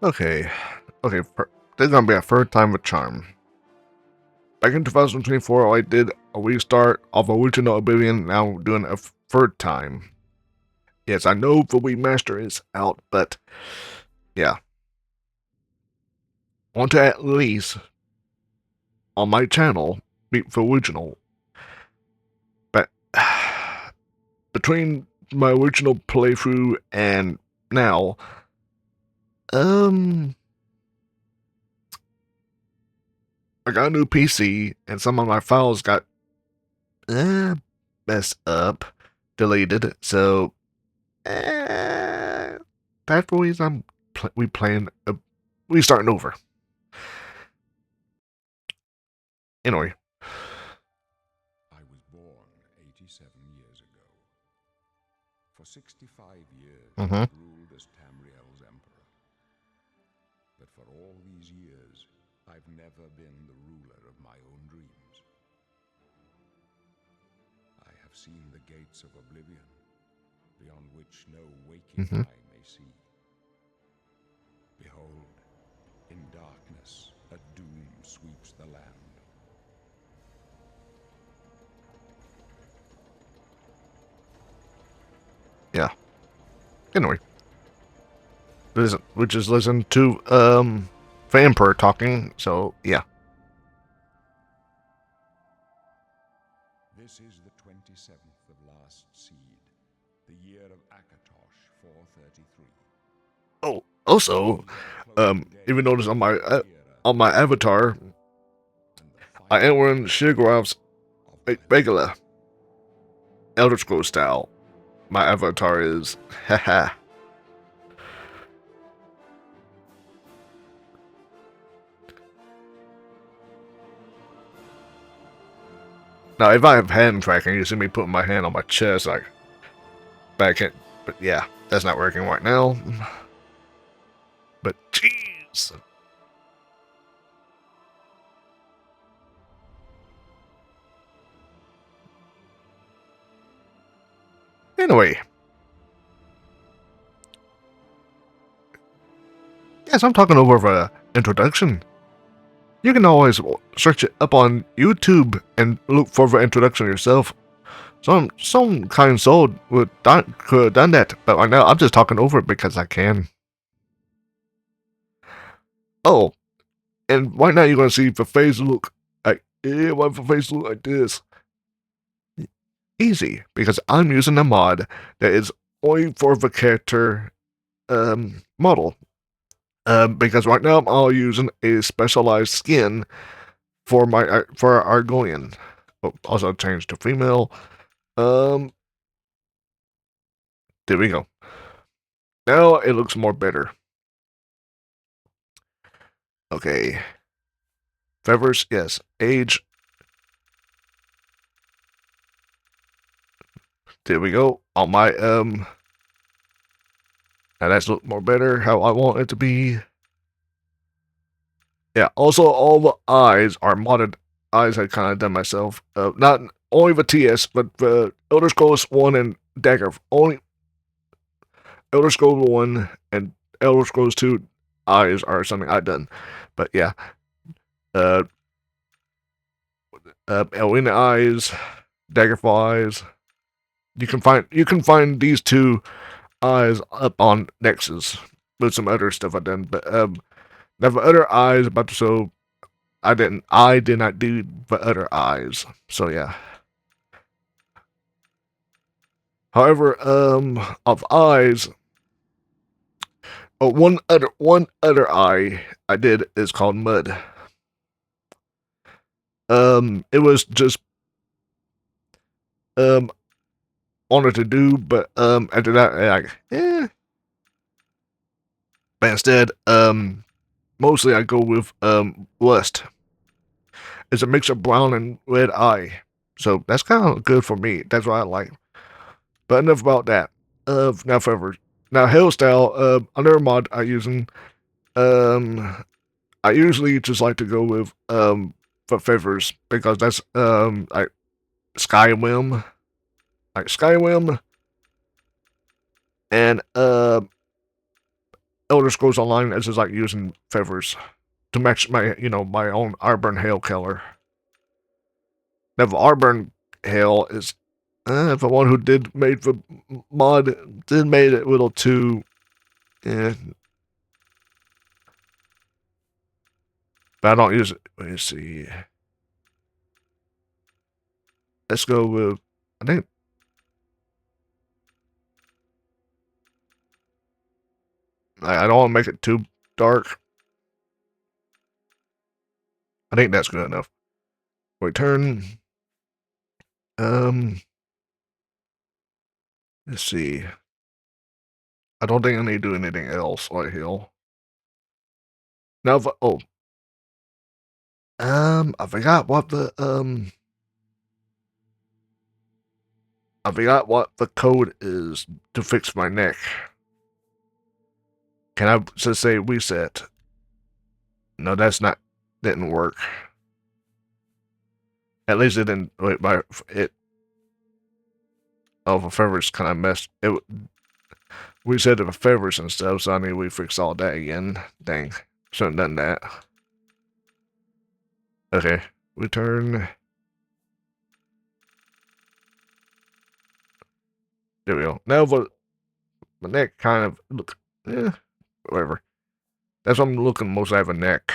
Okay. Okay, this is gonna be a third time with charm. Back in 2024, I did a restart of original Oblivion, now doing a third time. Yes, I know the remaster is out, but yeah. Want to at least, on my channel, beat the original. But between my original playthrough and now, I got a new PC, and some of my files got messed up, deleted. So that's the reason we starting over. Anyway, I was born 87 years ago. For 65 years, I ruled as Tamriel's emperor. But for all these years, I've never been the ruler of my own dreams. I have seen the gates of Oblivion, beyond which no waking eye may see. Behold, in darkness, a doom sweeps the land. yeah. Anyway, we just listened to Vampire talking. So yeah. This is the 27th of last seed, the year of Akatosh 433. Oh, also, even notice on my avatar, I am wearing Shigrav's regular Elder Scrolls style. My avatar is, haha. Now, if I have hand tracking, you see me putting my hand on my chest, like back in. But yeah, that's not working right now. But jeez. Anyway. Yes, I'm talking over the introduction. You can always search it up on YouTube and look for the introduction yourself. Some kind soul could have done that, but right now I'm just talking over it because I can. Oh, and right now you're gonna see the face look like, yeah, why the face look like this? Easy, because I'm using a mod that is only for the character model. Because right now I'm all using a specialized skin for my Argonian. Oh, also changed to female. There we go. Now it looks more better. Okay. Feathers, yes. Age. There we go. On my now that's look more better how I want it to be. Yeah, also all the eyes are modded eyes I kinda done myself. Not only the TS, but the Elder Scrolls 1 and Dagger. Only Elder Scrolls 1 and Elder Scrolls 2 eyes are something I done. But yeah. Elwina eyes, Daggerfall eyes. You can find these two eyes up on Nexus with some other stuff I done. But now the other eyes about to show I did not do the other eyes. So yeah. However, of eyes, one other eye I did is called Mud. It was just wanted to do, but after that, like, But instead, mostly I go with Lust. It's a mix of brown and red eye, so that's kind of good for me. That's what I like. But enough about that. Now forever. Now hairstyle. Another mod I using. I usually just like to go with for favors because that's like Skywim, and Elder Scrolls Online is just like using feathers to match my, my own Arborn Hail color. Now, the Arborn Hail is the one who did made the mod did made it a little too. But I don't use it. Let me see. Let's go with. I think. I don't want to make it too dark. I think that's good enough. Return. Let's see. I don't think I need to do anything else right here. Now, I forgot what the I forgot what the code is to fix my neck. Can I just say reset? No, didn't work. At least it didn't. Wait, the favorites kind of messed. We said the favorites and stuff, so I need we fix all that again. Dang, shouldn't have done that. Okay, return. There we go. Now my neck kind of look. Whatever. That's what I'm looking most out of a neck.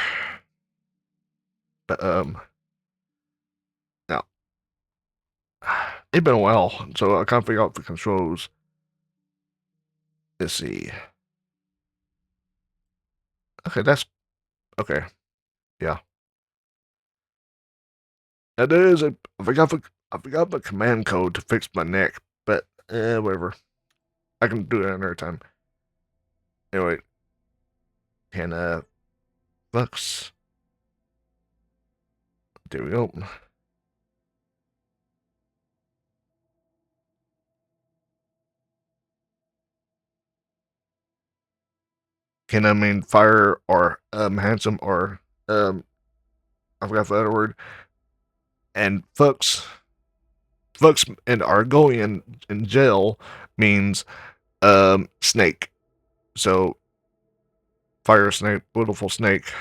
But now it's been a while, so I can't figure out the controls. Let's see. Okay, that's okay. Yeah. Now there is I forgot the command code to fix my neck, but whatever. I can do it another time. Anyway, Kennathux. There we go. Kenna mean fire or handsome or I forgot the other word. And Thuxis and Argonian in jail means snake. So fire snake, beautiful snake.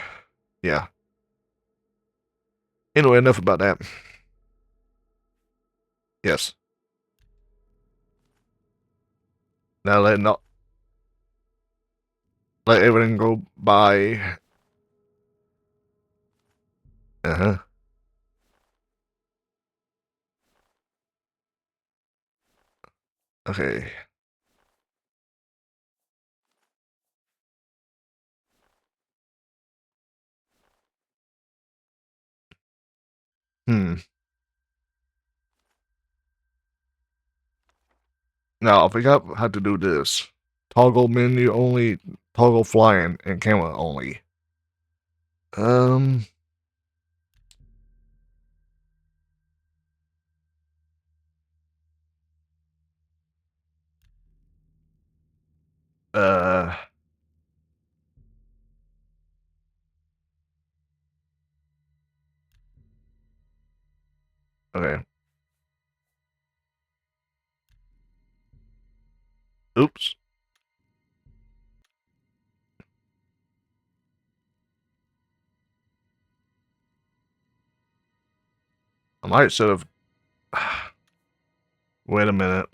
Yeah. Anyway, enough about that. Yes. Now let everything go by. Uh-huh. Okay. Hmm. Now I forgot how to do this. Toggle menu only, toggle flying, and camera only. Um. Uh. Okay. Oops. I might should have. Wait a minute.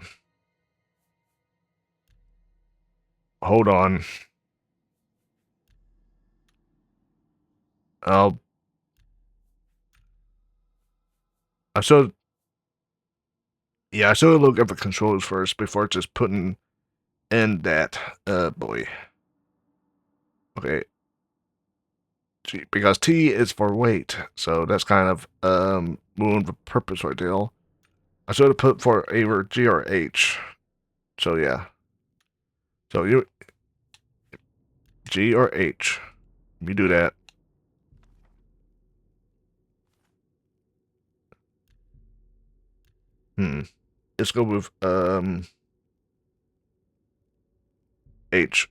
Hold on. I'll. I should. Yeah, I should look at the controls first before just putting in that. Boy. Okay. G, because T is for weight, so that's kind of ruined the purpose right deal. I should have put for either G or H. So yeah. So you G or H. You do that. Let's go with H.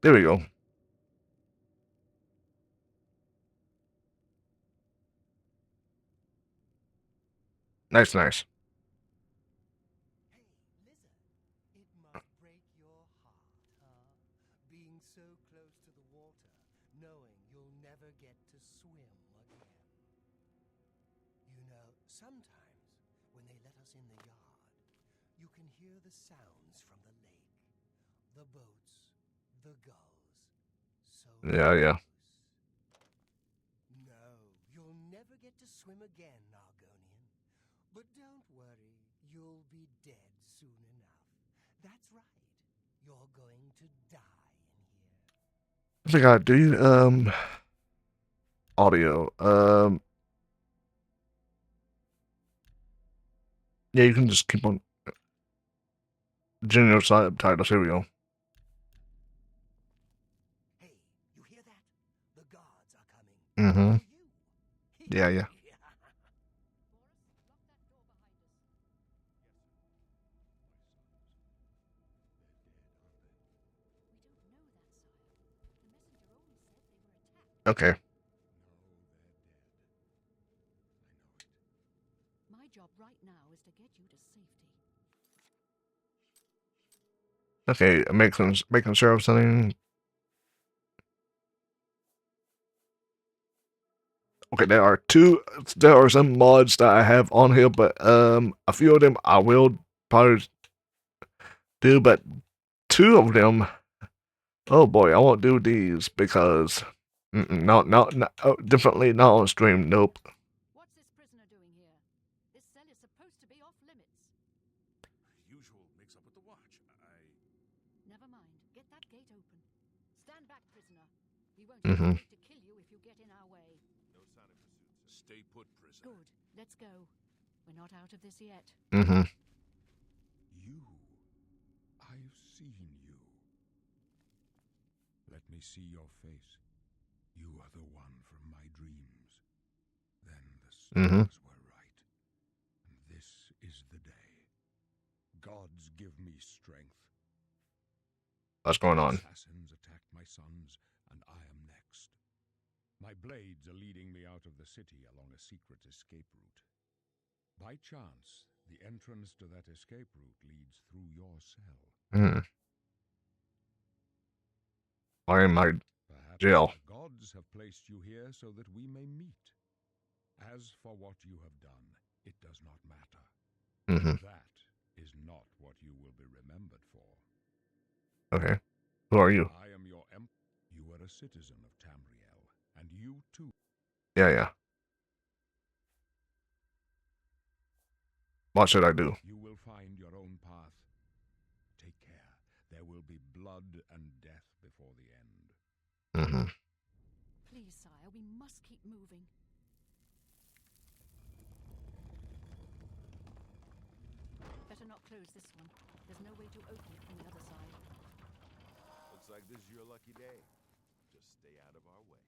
There we go. Nice, nice. Hey, lizard, it must break your heart, huh? Being so close to the water, knowing you'll never get to swim again. You know, sometimes when they let us in the yard, you can hear the sounds from the lake, the boats, the gulls. So Yeah, yeah. no, you'll never get to swim again, Argonian. But don't worry, you'll be dead soon enough. That's right. You're going to die in here. I think I do audio. Yeah, you can just keep on general subtitles. Here we go. Hey, you hear that? The guards are coming. Mm-hmm. For you. Yeah, yeah. Okay. My job right now is to get you to safety. Okay, making sure of something. Okay, there are some mods that I have on here, but a few of them I will probably do, but two of them, oh boy, I won't do these because no, definitely not on stream. Nope. What's this prisoner doing here? This cell is supposed to be off limits. Usual mix up with the watch. Never mind. Get that gate open. Stand back, prisoner. We won't Mhm. hesitate to kill you if you get in our way. No sign of pursuit. Stay put, prisoner. Good. Let's go. We're not out of this yet. Mhm. You. I've seen you. Let me see your face. You are the one from my dreams. Then the stars were right. And this is the day. Gods give me strength. What's going on? Assassins attacked my sons, and I am next. My blades are leading me out of the city along a secret escape route. By chance, the entrance to that escape route leads through your cell. Why am I Perhaps jail? the gods have placed you here so that we may meet. As for what you have done, it does not matter. That is not what you will be remembered for. Okay. Who are you? I am your You are a citizen of Tamriel, and you too. Yeah, yeah. What should I do? You will find your own path. Take care. There will be blood and death before the end. Please, sire, we must keep moving. Better not close this one. There's no way to open it from the other side. Looks like this is your lucky day. Just stay out of our way.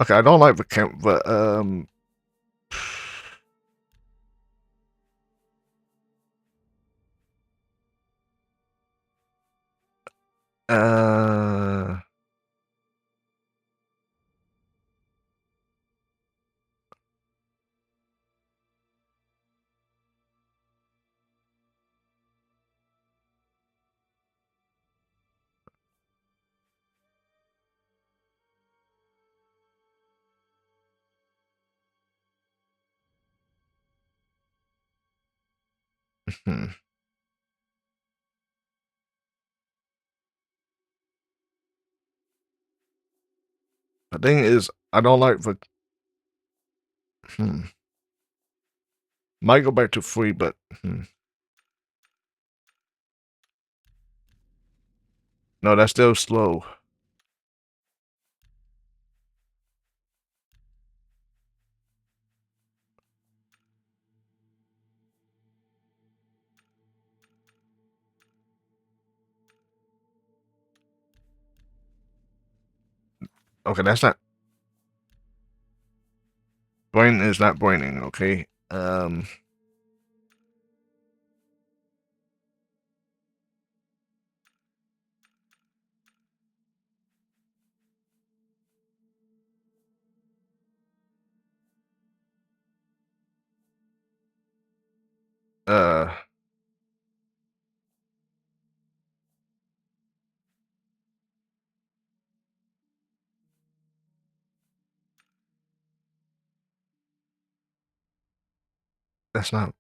Okay, I don't like the camp, but the thing is, I don't like the. Might go back to free, but no, that's still slow. Okay, that's not. Brain is not braining. Okay. That's not.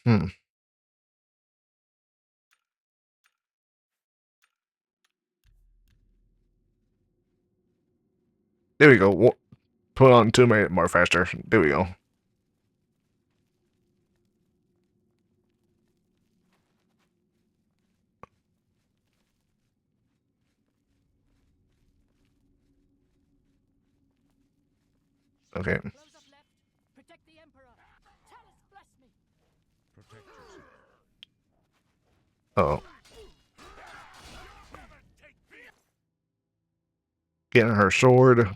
Hmm. There we go. Put on 2 minutes more faster. There we go. Okay. Close up left. Protect the Emperor. Talus, bless me. Protect yourself. Oh. Getting her sword.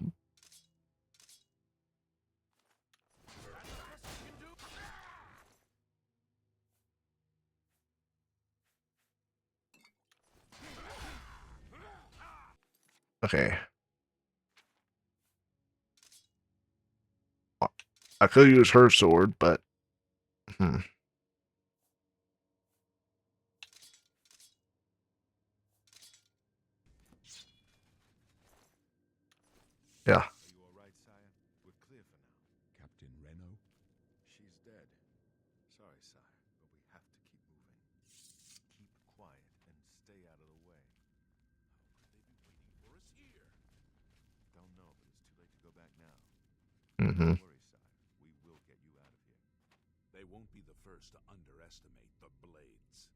Okay. I could use her sword, but yeah. Are you all right, sire? We're clear for now. Captain Reno? She's dead. Sorry, sire, but we have to keep moving. Keep quiet and stay out of the way. How could they be waiting for us here? Don't know, but it's too late to go back now. Mm-hmm. Don't worry, sire. We will get you out of here. They won't be the first to underestimate the blades.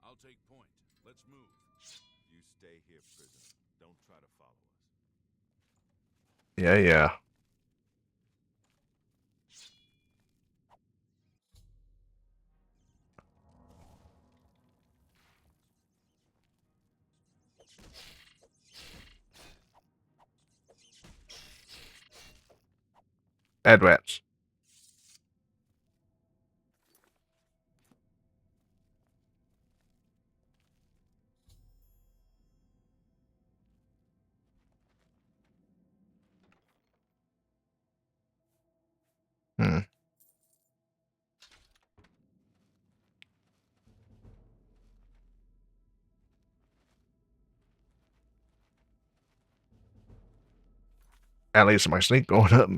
I'll take point. Let's move. You stay here, prisoner. Don't try to follow us. Yeah, yeah. Bad rats. Hmm. At least my sneak going up.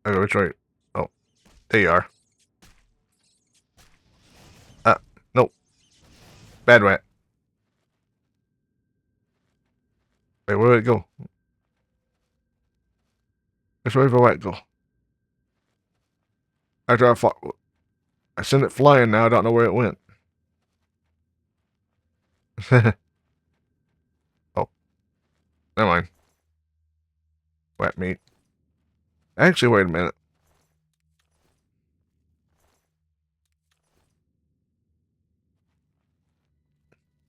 Okay, which way? Oh, there you are. Nope. Bad rat. Wait, where did it go? Which way did the rat go? After I sent it flying now, I don't know where it went. Oh, never mind. Rat meat. Actually, wait a minute.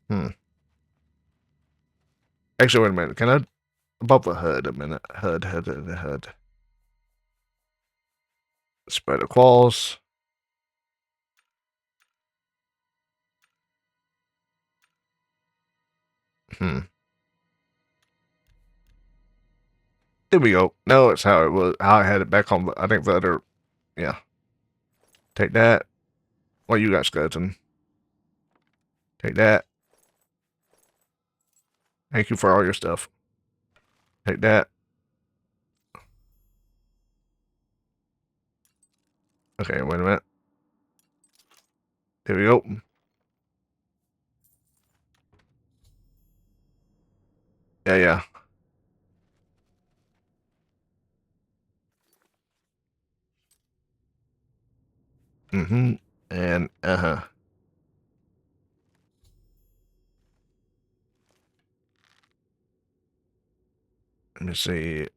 Hmm. Actually, wait a minute. Can I above the hood a minute? Hood. Spread of claws. Hmm. There we go. No, it's how it was. How I had it back on. I think the other. Yeah. Take that. What you got, skeleton? Take that. Thank you for all your stuff. Take that. Okay, wait a minute. There we go. Yeah, yeah. Mm-hmm. And, uh-huh. Let me see.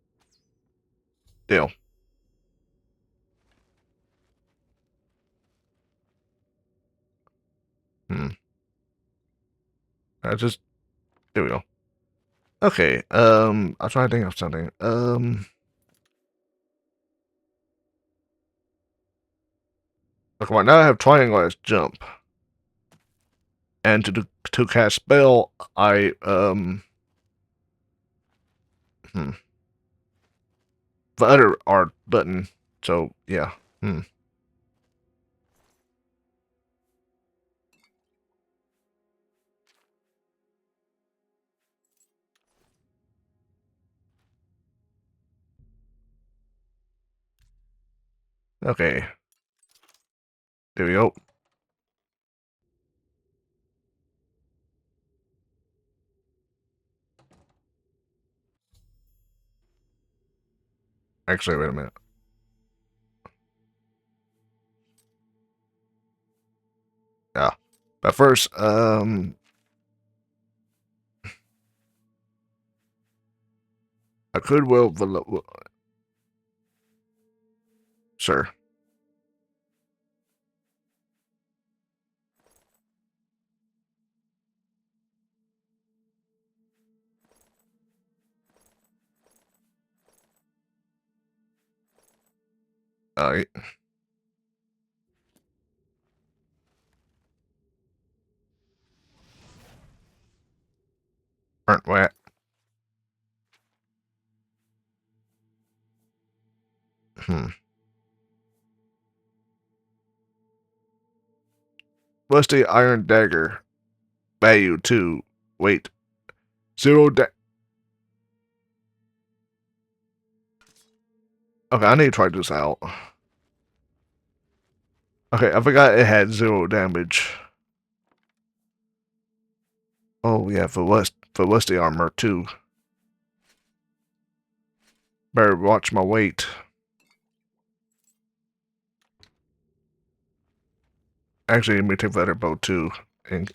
Deal. Hmm. There we go. Okay, I'll try to think of something. Okay, right now I have triangle as jump. And to cast spell, I, the other R button. So, yeah. Okay. There we go. Actually, wait a minute. Yeah. But first, I could well, sir. Alright. Burnt wet. Rusty iron dagger. Value 2. Wait. 0 Okay, I need to try this out. Okay, I forgot it had 0 damage. Oh yeah, for Rusty armor too. Better watch my weight. Actually, let me take the other bow too. And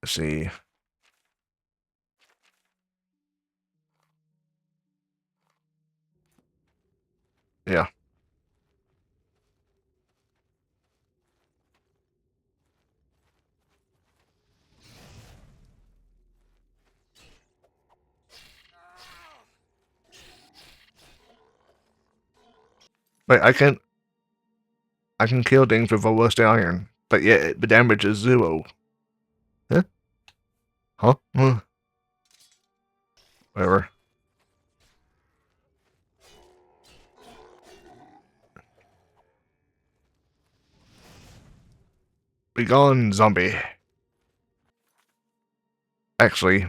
let's see. Yeah. Wait, I can kill things with a rusty iron, but yet the damage is 0. Huh? Huh? Whatever. Be gone, zombie. Actually,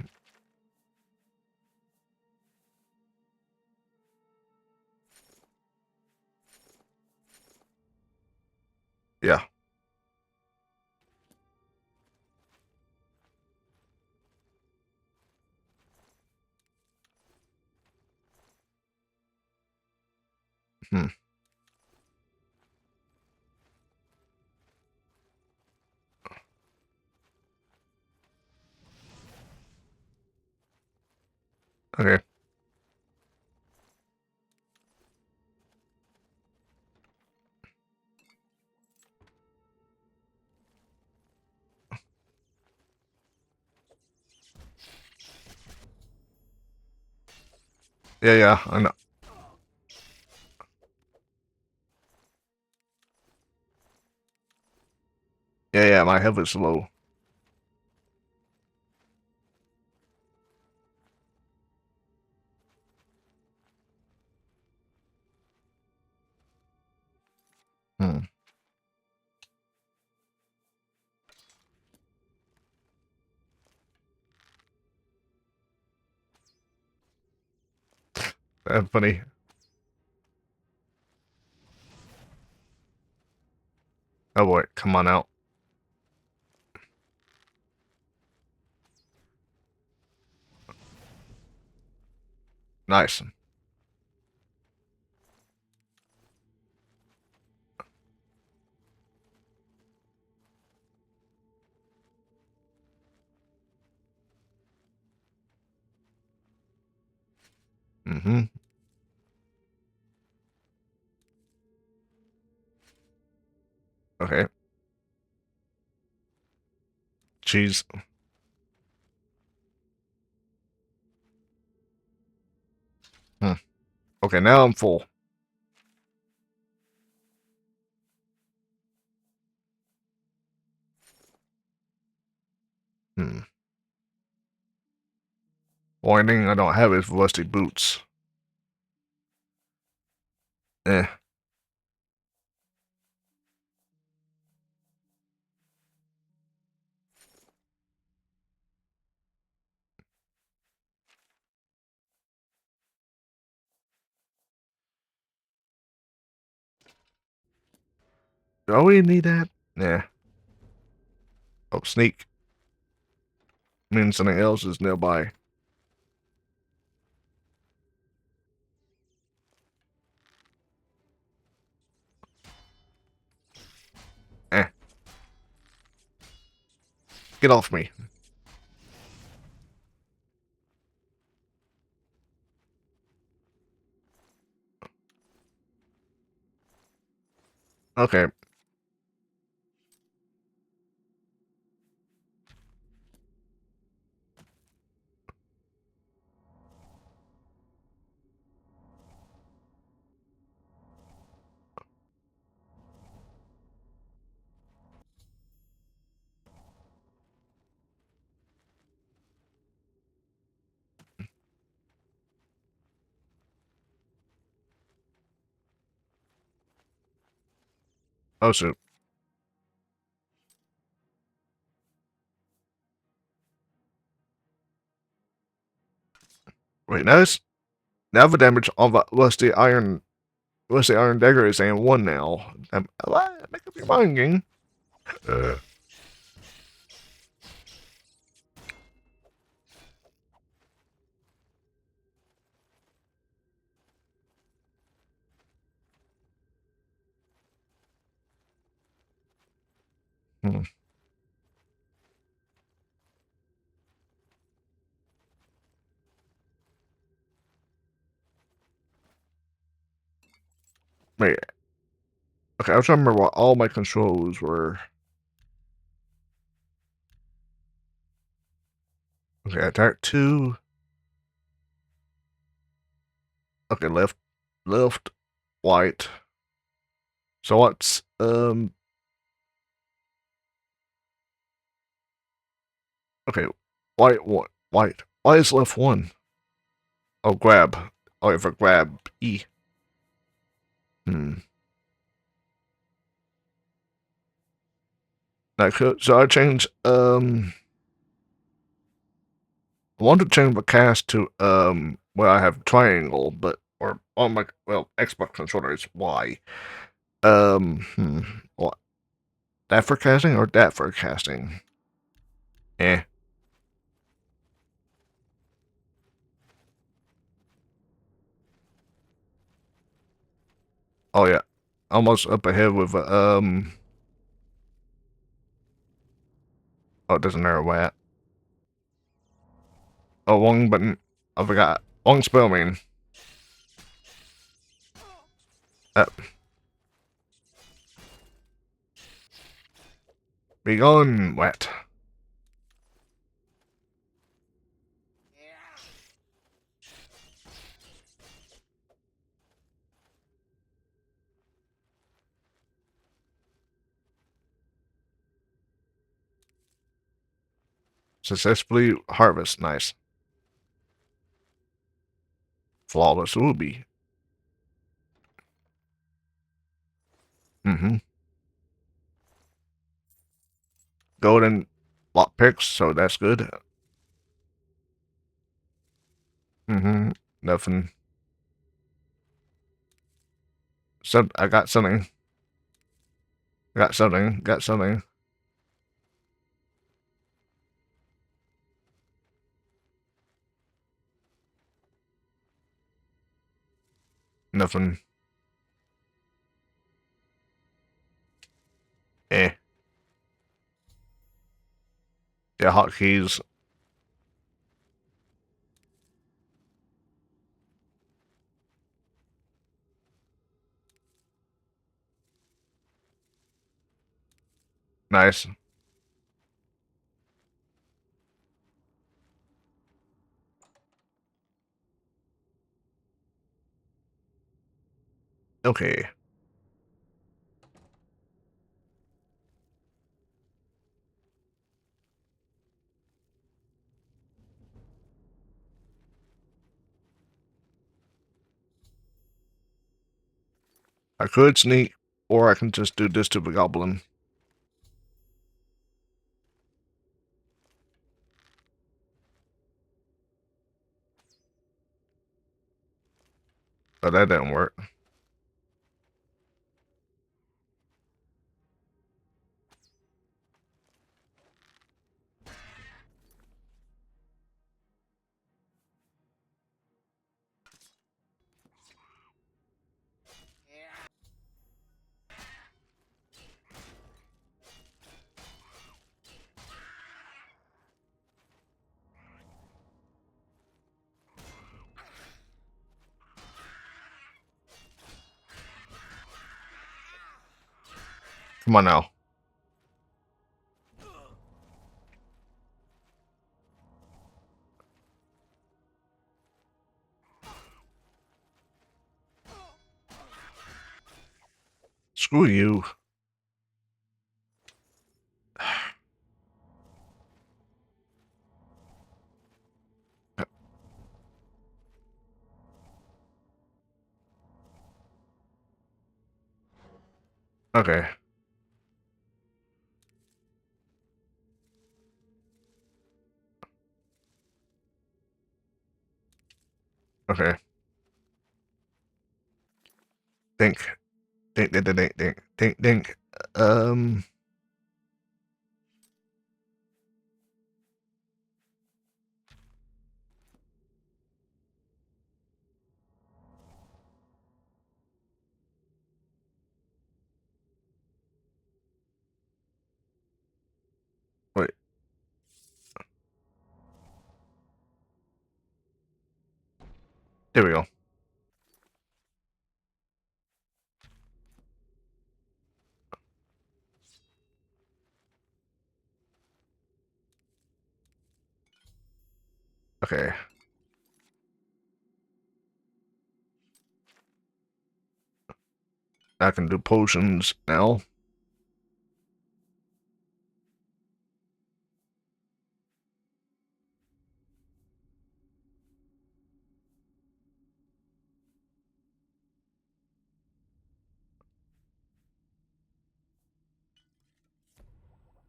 yeah. Hmm. Okay. Yeah, I know. Yeah, my health is low. Hmm. That's funny. Oh boy, come on out. Nice. Mm-hmm. Okay. Jeez. Okay, now I'm full. Only thing I don't have is rusty boots. Eh. Do we need that? Nah. Oh, sneak. Means something else is nearby. Eh. Get off me. Okay. Oh, shoot. Wait, now the damage on the rusty iron dagger is saying 1 now. Make up your mind, gang. Uh. Hmm. Wait. Okay, I was trying to remember what all my controls were. Okay, attack 2. Okay, left, white. So what's, okay, white. Why is left 1? Oh, grab. Oh, yeah, for grab, E. So I change, I want to change the cast to, where I have triangle, but, or on my, well, Xbox controller is Y. What? That for casting or that for casting? Eh. Oh, yeah. Almost up ahead with, oh, it doesn't matter what. Oh, wrong button. I forgot. Wrong spell, mean. Be gone, wet. Successfully harvest. Nice. Flawless ruby. Golden lockpicks, so that's good. Nothing. So I got something. Got something. Nothing. Eh. Yeah, hotkeys. Nice. Okay. I could sneak, or I can just do this to the goblin. But that didn't work. Come on now. Screw you. Okay. Okay. Think. Think. Wait. There we go. Okay. I can do potions now.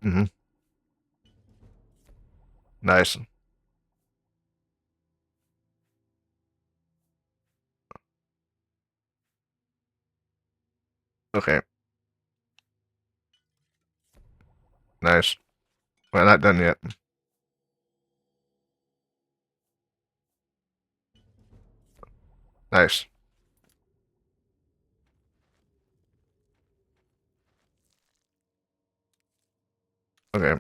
Mm-hmm. Nice. Okay. Nice. Well, not done yet. Nice. Okay.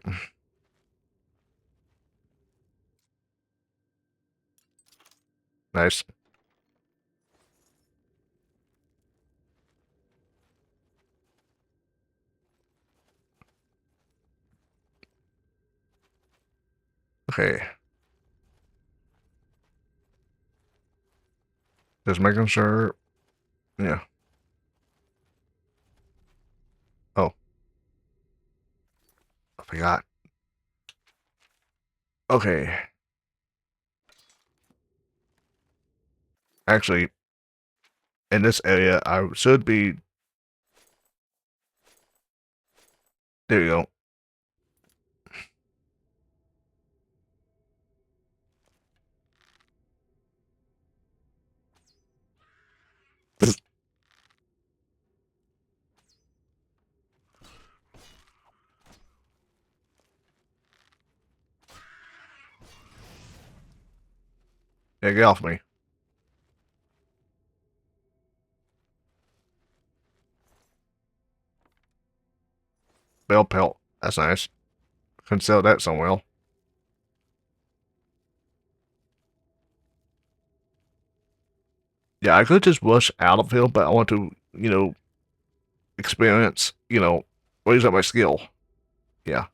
Nice. Okay. Just making sure. Yeah. Oh, I forgot. Okay. Actually, in this area, I should be. There you go. Yeah, get off me. Bell pelt. That's nice. Can sell that somewhere. Yeah, I could just rush out of here, but I want to, experience, raise up my skill. Yeah.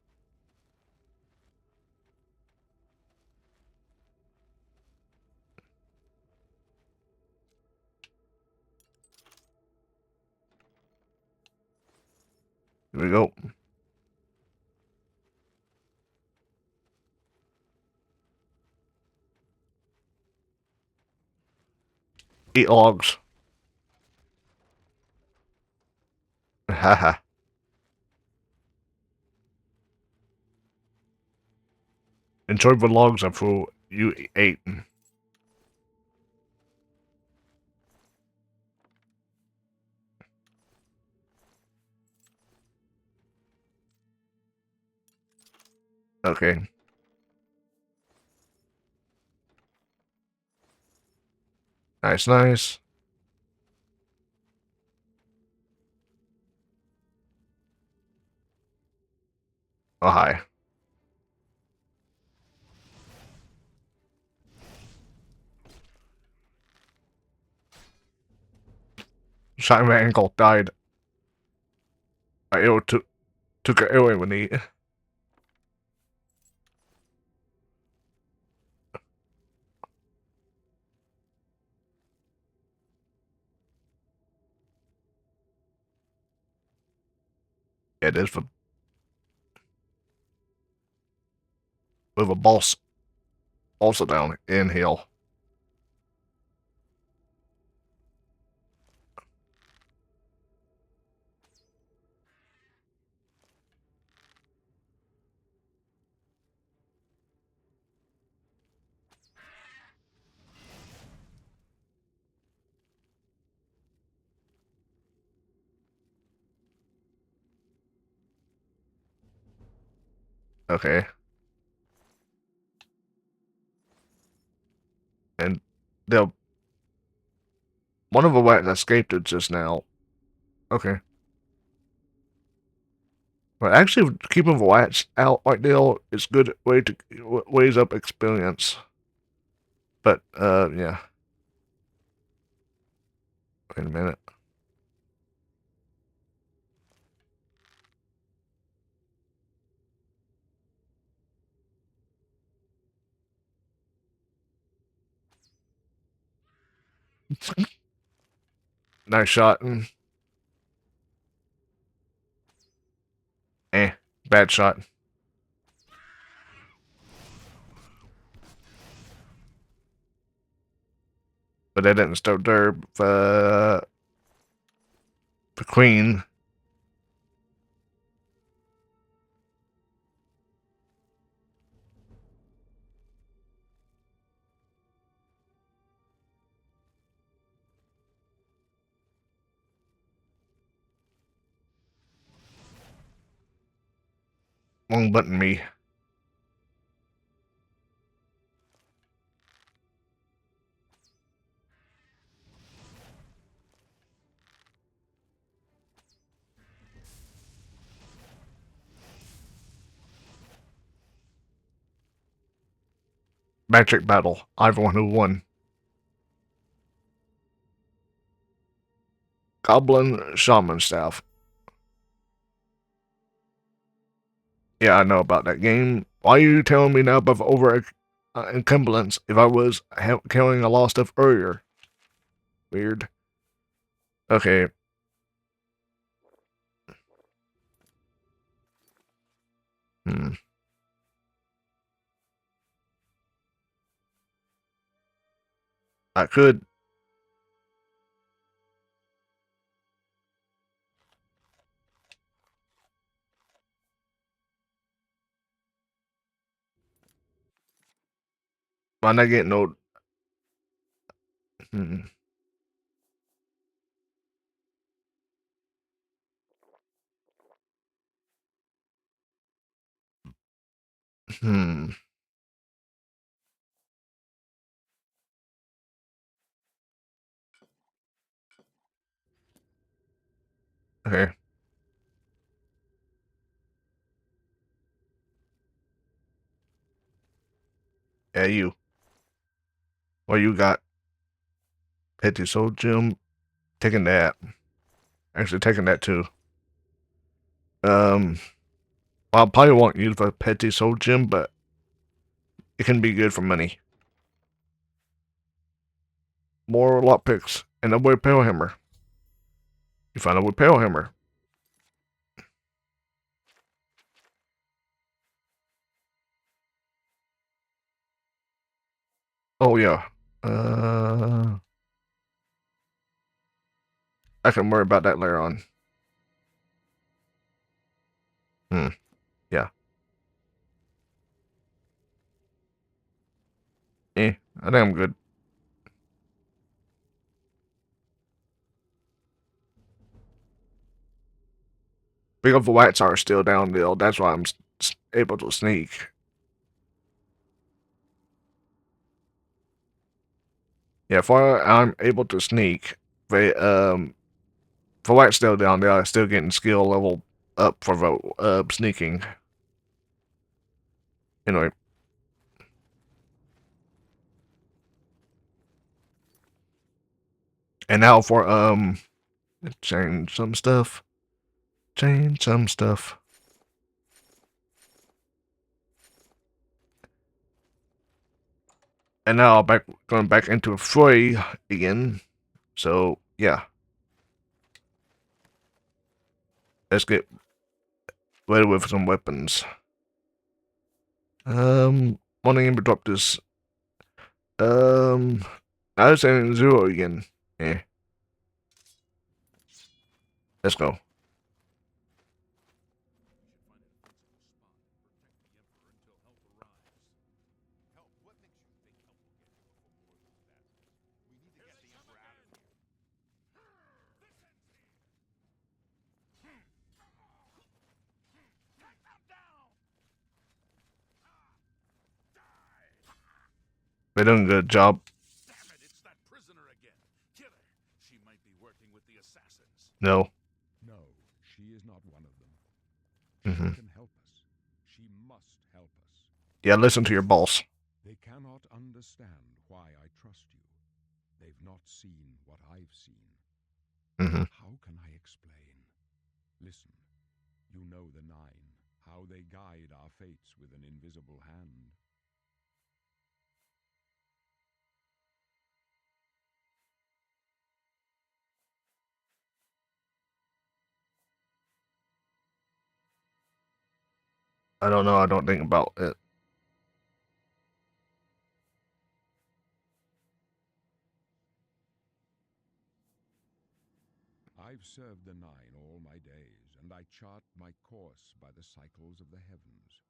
There we go. Eat logs. Haha. Enjoy the logs after you ate. Okay. Nice, nice. Oh, hi. Shot in my ankle, died. I arrow took an arrow in the knee. It is for with a boss also down. Inhale. Okay. And the one of the rats escaped it just now. Okay. But actually, keeping the rats out right now is good way to ways up experience. But yeah. Wait a minute. Nice shot. Bad shot. But that didn't stop there. The queen. Wrong button me. Magic battle. I've one who won. Goblin Shaman Staff. Yeah, I know about that game. Why are you telling me now about the over encumbrance if I was carrying a lot of stuff earlier? Weird. Okay. Hmm. I could. Why not getting no... Hmm. Hmm. Okay. Yeah, you. What you got? Petty Soul Gem. Taking that. Actually, taking that too. I probably won't use the Petty Soul Gem, but it can be good for money. More lockpicks. And a wood pale hammer. You find a wood pale hammer. Oh yeah. I can worry about that later on. Yeah. I think I'm good. Because the whites are still down there, that's why I'm able to sneak. Yeah, if I'm able to sneak, for white's still down there, I'm still getting skill level up for the sneaking. Anyway. And now for change some stuff. Change some stuff. And now going back into a furry again. So yeah. Let's get ready with some weapons. Wanting to drop this. I was saying 0 again. Yeah. Let's go. They're doing a good job. Damn it, it's that prisoner again. Kill her. She might be working with the assassins. No. No, she is not one of them. Mm-hmm. She can help us. She must help us. Yeah, listen to your boss. They cannot understand why I trust you. They've not seen what I've seen. Mm-hmm. How can I explain? Listen, you know the Nine, how they guide our fates with an invisible hand. I don't know. I don't think about it. I've served the Nine all my days, and I chart my course by the cycles of the heavens.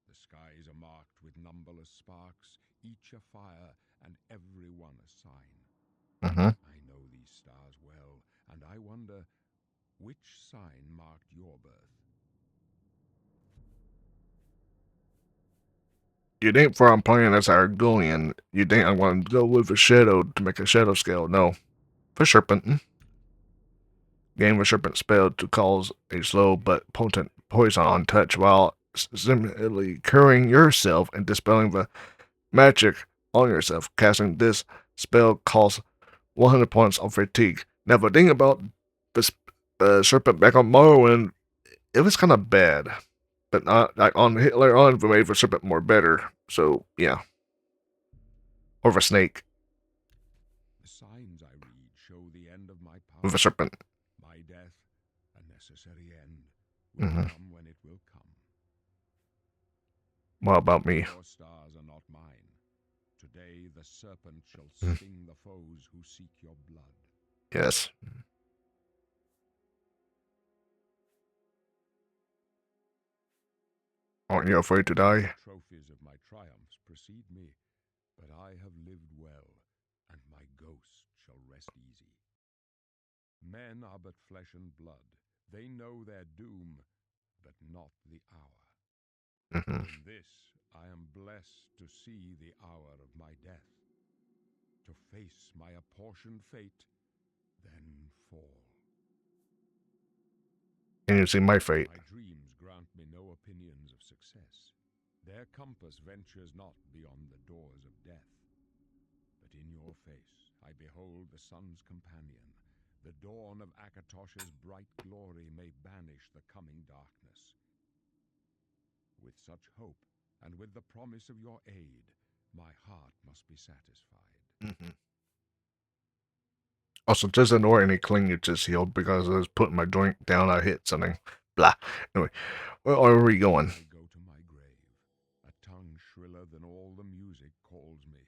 The skies are marked with numberless sparks, each a fire, and every one a sign. Mm-hmm. I know these stars well, and I wonder, which sign marked your birth? You think for I'm playing as Argonian, you think I'm going to go with a shadow to make a shadow scale? No. For serpent. Gain a serpent spell to cause a slow but potent poison on touch while similarly curing yourself and dispelling the magic on yourself. Casting this spell costs 100 points of fatigue. Now, the thing about this serpent back on Morrowind, it was kind of bad. But not like on later on, we made the serpent more better. So, yeah. Or the snake. The signs I read show the end of my power. With the serpent. My death, a necessary end, will come when it will come. What about me? Your stars are not mine. Today the serpent shall sting the foes who seek your blood. Yes. Aren't you afraid to die? Trophies of my triumphs precede me, but I have lived well, and my ghost shall rest easy. Men are but flesh and blood. They know their doom, but not the hour. Mm-hmm. In this, I am blessed to see the hour of my death, to face my apportioned fate, then fall. And you see my fate. My dreams grant me no opinions of success. Their compass ventures not beyond the doors of death. But in your face I behold the sun's companion. The dawn of Akatosh's bright glory may banish the coming darkness. With such hope, and with the promise of your aid, my heart must be satisfied. Mm-hmm. Also, just ignore any clingages healed because I was putting my joint down, I hit something. Blah. Anyway, where are we going? I go to my grave. A tongue shriller than all the music calls me.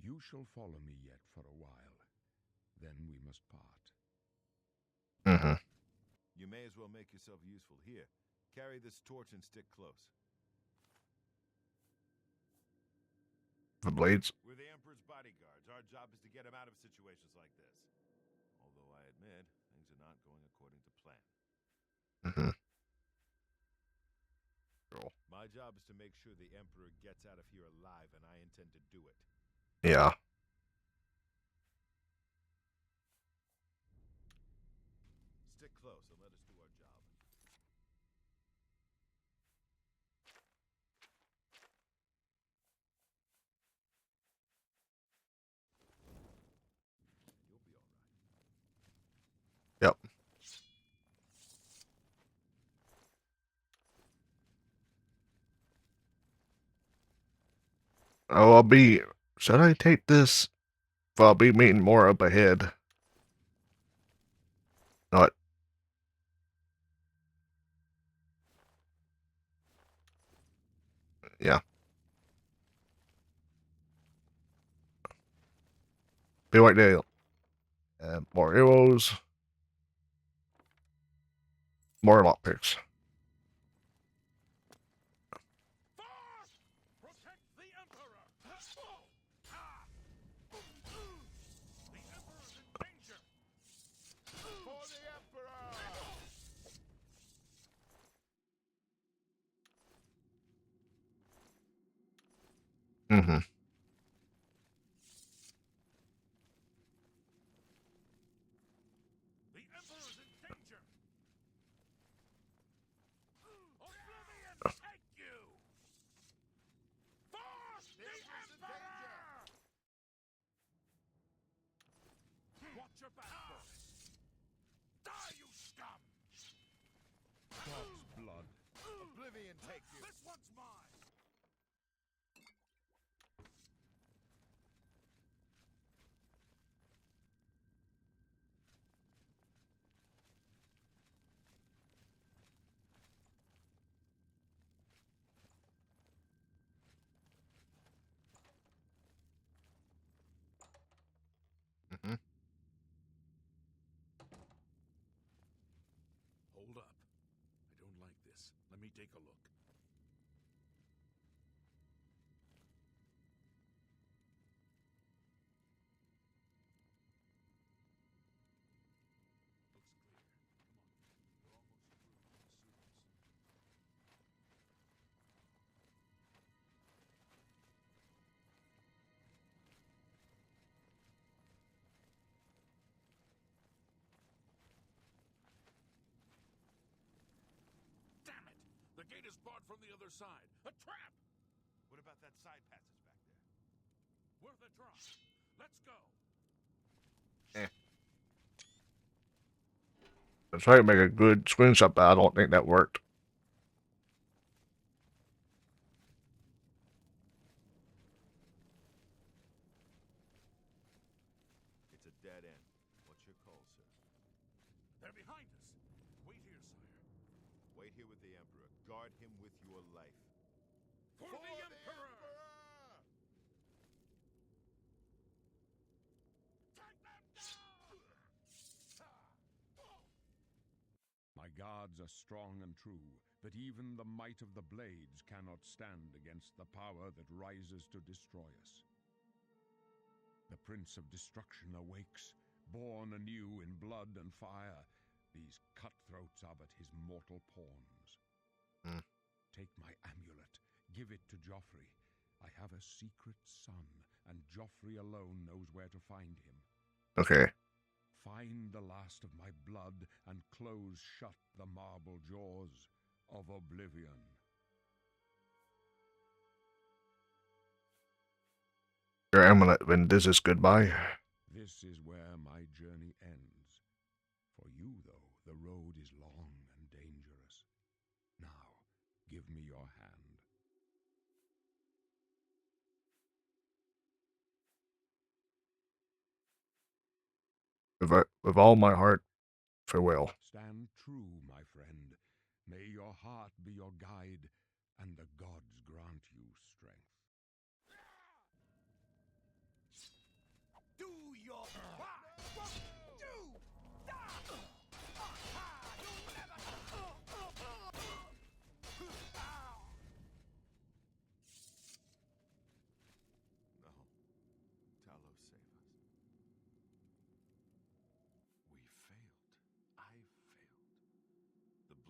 You shall follow me yet for a while. Then we must part. Mm-hmm. You may as well make yourself useful. Here, carry this torch and stick close. The blades. We're the Emperor's bodyguards. Our job is to get him out of situations like this. Although I admit, things are not going according to plan. Mm-hmm. Cool. My job is to make sure the Emperor gets out of here alive, and I intend to do it. Yeah. Stick close and let us do our job. You'll be all right. Yep. Oh, I'll be... Should I take this? Well, I'll be meeting more up ahead. Not... Yeah. Be right there. More arrows. More lockpicks. Protect the Emperor! The Emperor's in danger! For the Emperor! Mm-hmm. The Emperor's in danger! Oblivion, take you! Force the Emperor! Watch your back, boys! Die, you scum! God's blood. Oblivion, take you! This one's mine! Mm-hmm. Hold up. I don't like this. Let me take a look. Looks clear. Come on. We're almost through with the sewers. Damn it! The gate is barred from the other side. A trap! What about that side passage back there? Worth a try. Let's go. I tried to make a good screenshot, but I don't think that worked. It's a dead end. What's your call, sir? They're behind us. Wait here, sire. Wait here with the Emperor. Guard him with your life. For the Emperor! Take them down! My gods are strong and true, but even the might of the blades cannot stand against the power that rises to destroy us. The Prince of Destruction awakes, born anew in blood and fire. These cutthroats are but his mortal pawns. Mm. Take my amulet, give it to Joffrey. I have a secret son, and Joffrey alone knows where to find him. Okay. Find the last of my blood and close shut the marble jaws of Oblivion. Your amulet when this is goodbye. This is where my journey ends. For you, though, the road is long and dangerous. Now, give me your hand. With all my heart, farewell. Stand true, my friend. May your heart be your guide, and the gods grant you strength.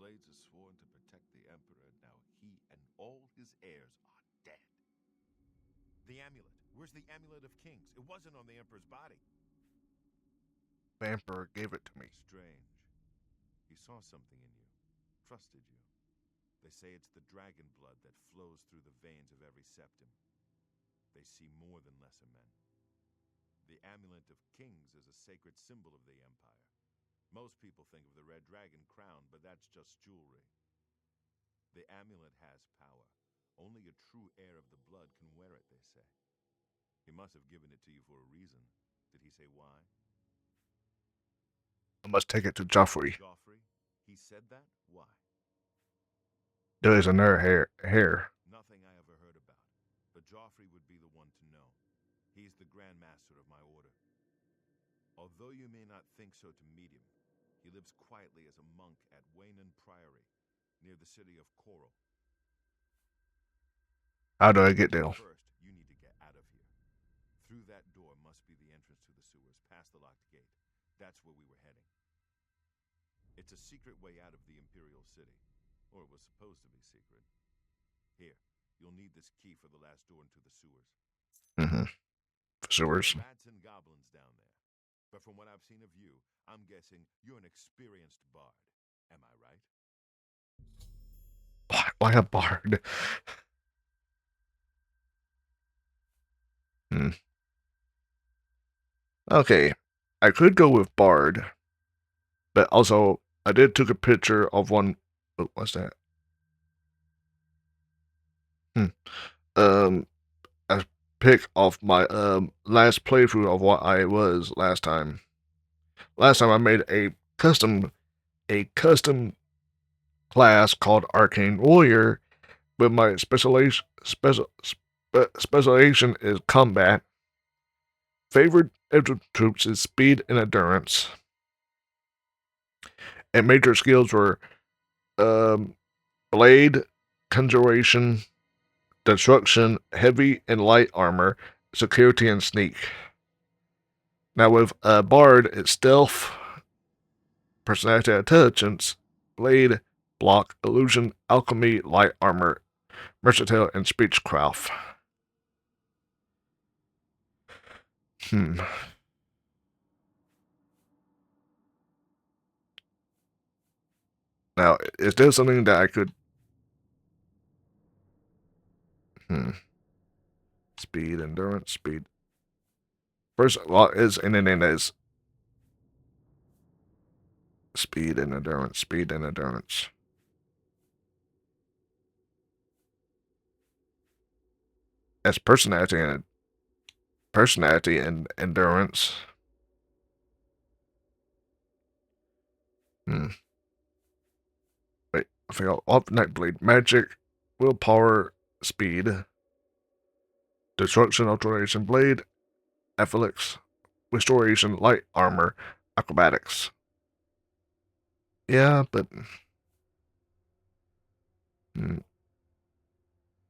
Blades are sworn to protect the Emperor. Now he and all his heirs are dead. The amulet. Where's the amulet of kings? It wasn't on the Emperor's body. The Emperor gave it to me. Strange. He saw something in you. Trusted you. They say it's the dragon blood that flows through the veins of every septim. They see more than lesser men. The amulet of kings is a sacred symbol of the Empire. Most people think of the red dragon crown, but that's just jewelry. The amulet has power. Only a true heir of the blood can wear it, they say. He must have given it to you for a reason. Did he say why? I must take it to Joffrey. Joffrey? He said that? Why? There is another hair. Nothing I ever heard about. But Joffrey would be the one to know. He's the Grand Master of my order. Although you may not think so to meet him, he lives quietly as a monk at Waynon Priory, near the city of Coral. How do I get there? First, you need to get out of here. Through that door must be the entrance to the sewers, past the locked gate. That's where we were heading. It's a secret way out of the Imperial City. Or it was supposed to be secret. Here, you'll need this key for the last door into the sewers. Sewers. Rats and goblins down there. But from what I've seen of you, I'm guessing you're an experienced bard. Am I right? Why a bard? Okay, I could go with bard, but also I did took a picture of one. Oh, what's that? A pic of my last playthrough of what I was last time. Last time I made a custom class called Arcane Warrior, but my specialization is combat. Favored troops is speed and endurance. And major skills were blade, conjuration, destruction, heavy and light armor, security, and sneak. Now with bard, it's stealth, personality, intelligence, blade, block, illusion, alchemy, light armor, versatile, and speechcraft. Now, is there something that I could... Speed, endurance, speed. First, well, is anything that is... Speed and endurance, speed and endurance. That's personality and endurance. Wait, I forgot. Alternate blade, magic, willpower, speed, destruction, alteration, blade, athletics, restoration, light armor, acrobatics. Yeah, but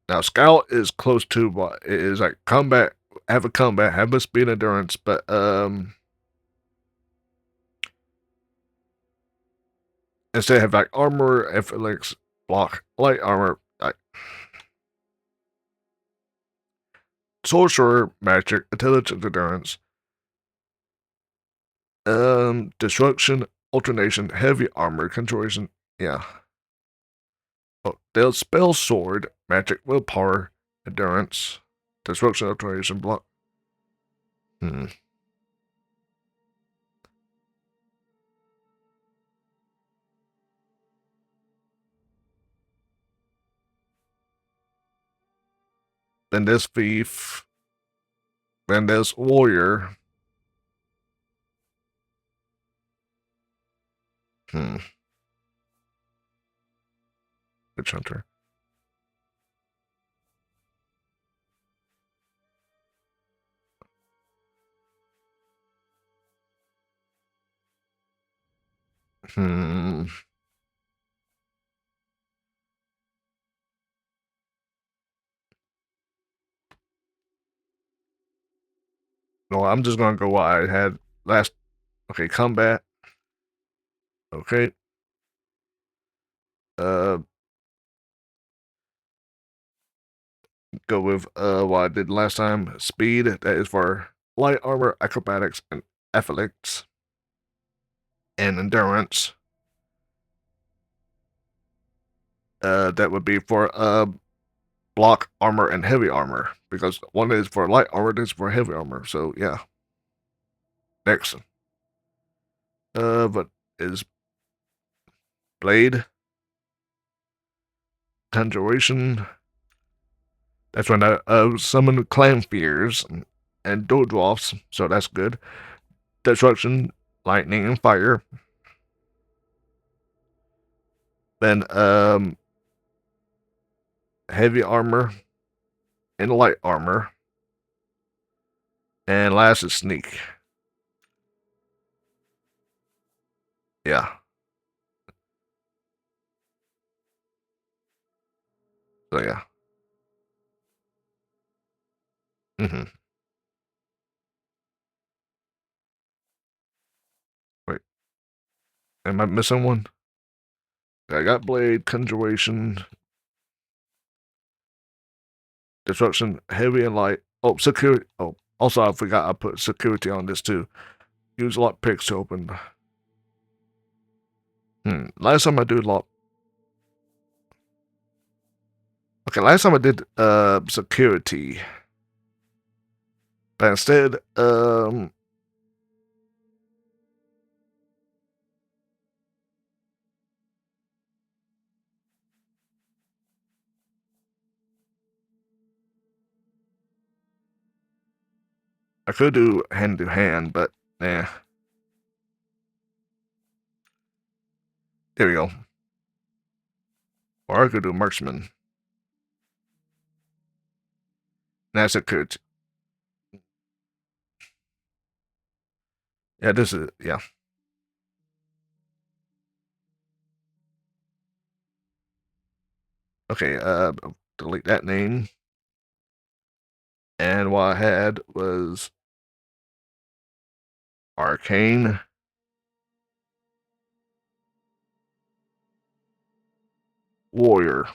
now scout is close to what it is like combat. Have a speed endurance, but instead have like armor, athletics, block, light armor, like sorcerer, magic, intelligence, endurance, destruction, alternation, heavy armor, conjuration. Yeah. Oh, they'll spell sword, magic, willpower, endurance, destruction, alternation, block. Then there's thief. Then there's warrior. Witch hunter. No, I'm just gonna go what I had last. Okay, combat. Okay. Uh, go with what I did last time. Speed. That is for light armor, acrobatics, and athletics, and endurance. That would be for block armor and heavy armor, because one is for light armor, this is for heavy armor. So yeah. Next. But is blade, conjuration. That's when I summon clan fears and dwarfs, so that's good. Destruction, lightning, and fire. Then heavy armor and light armor. And last is sneak. Yeah. So yeah. Wait, am I missing one? I got blade, conjuration, destruction, heavy and light. Oh, security. Oh, also I forgot I put security on this too. Use lock picks to open. Last time I did lock. Okay, last time I did security. But instead, I could do hand to hand, but nah. There we go. Or I could do marksman. That's it, could. Yeah, this is, yeah. Okay, delete that name. And what I had was arcane. Warrior.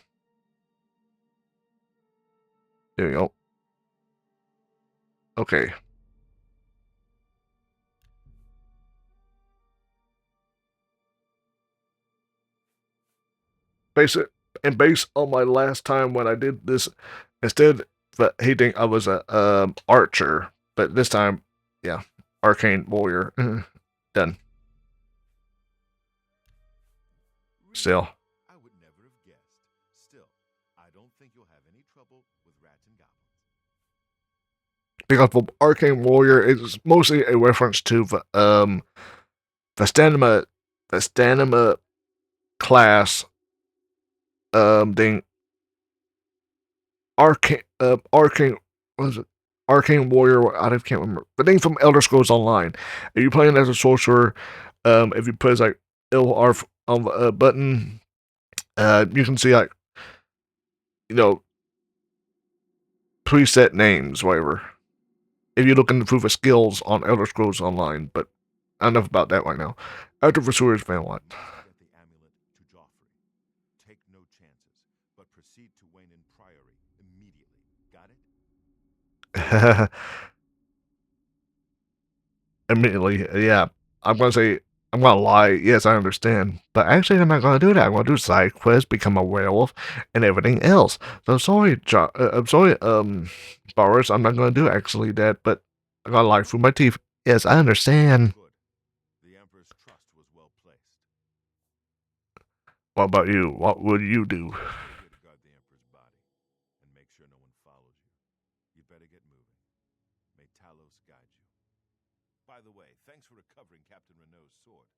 There we go. Okay. Based on my last time when I did this, instead of hating I was a archer, but this time, yeah, arcane warrior. Done. Still. I would never have guessed. Still, I don't think you'll have any trouble with rats and goblins. Because for arcane warrior, it's mostly a reference to the stamina class thing. Arcane, what is it? Arcane warrior. I can't remember the name from Elder Scrolls Online. If you playing as a sorcerer, if you press like L on the button, you can see like preset names, whatever. If you're looking through the skills on Elder Scrolls Online, but enough about that right now. After the sewers fan what? Get the amulet to Joffrey. Take no chances, but proceed to Wayne Priory immediately. Got it? Immediately, yeah. I'm gonna lie. Yes, I understand, but actually, I'm not gonna do that. I'm gonna do side quests, become a werewolf, and everything else. So I'm sorry, Boris. I'm not gonna do actually that, but I gotta lie through my teeth. Yes, I understand. Good. The Emperor's trust was well placed. What about you? What would you do? Stay here to guard the Emperor's body, and make sure no one follows you. You better get moving. May Talos guide you. By the way, thanks for recovering Captain Renault's sword.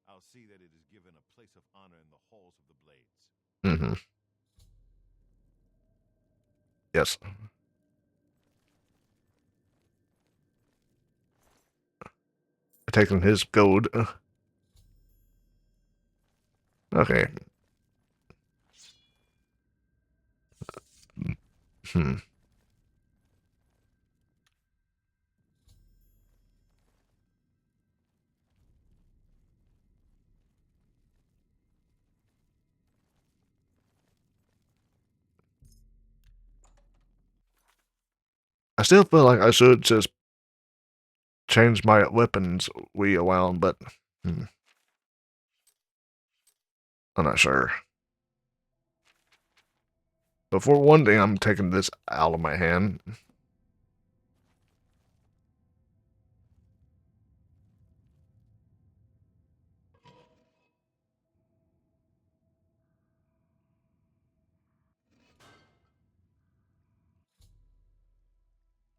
I'll see that it is given a place of honor in the halls of the Blades. Mm-hmm. Yes. Taking his gold. Okay. Hmm. I still feel like I should just change my weapons we around, but I'm not sure. But for one thing, I'm taking this out of my hand.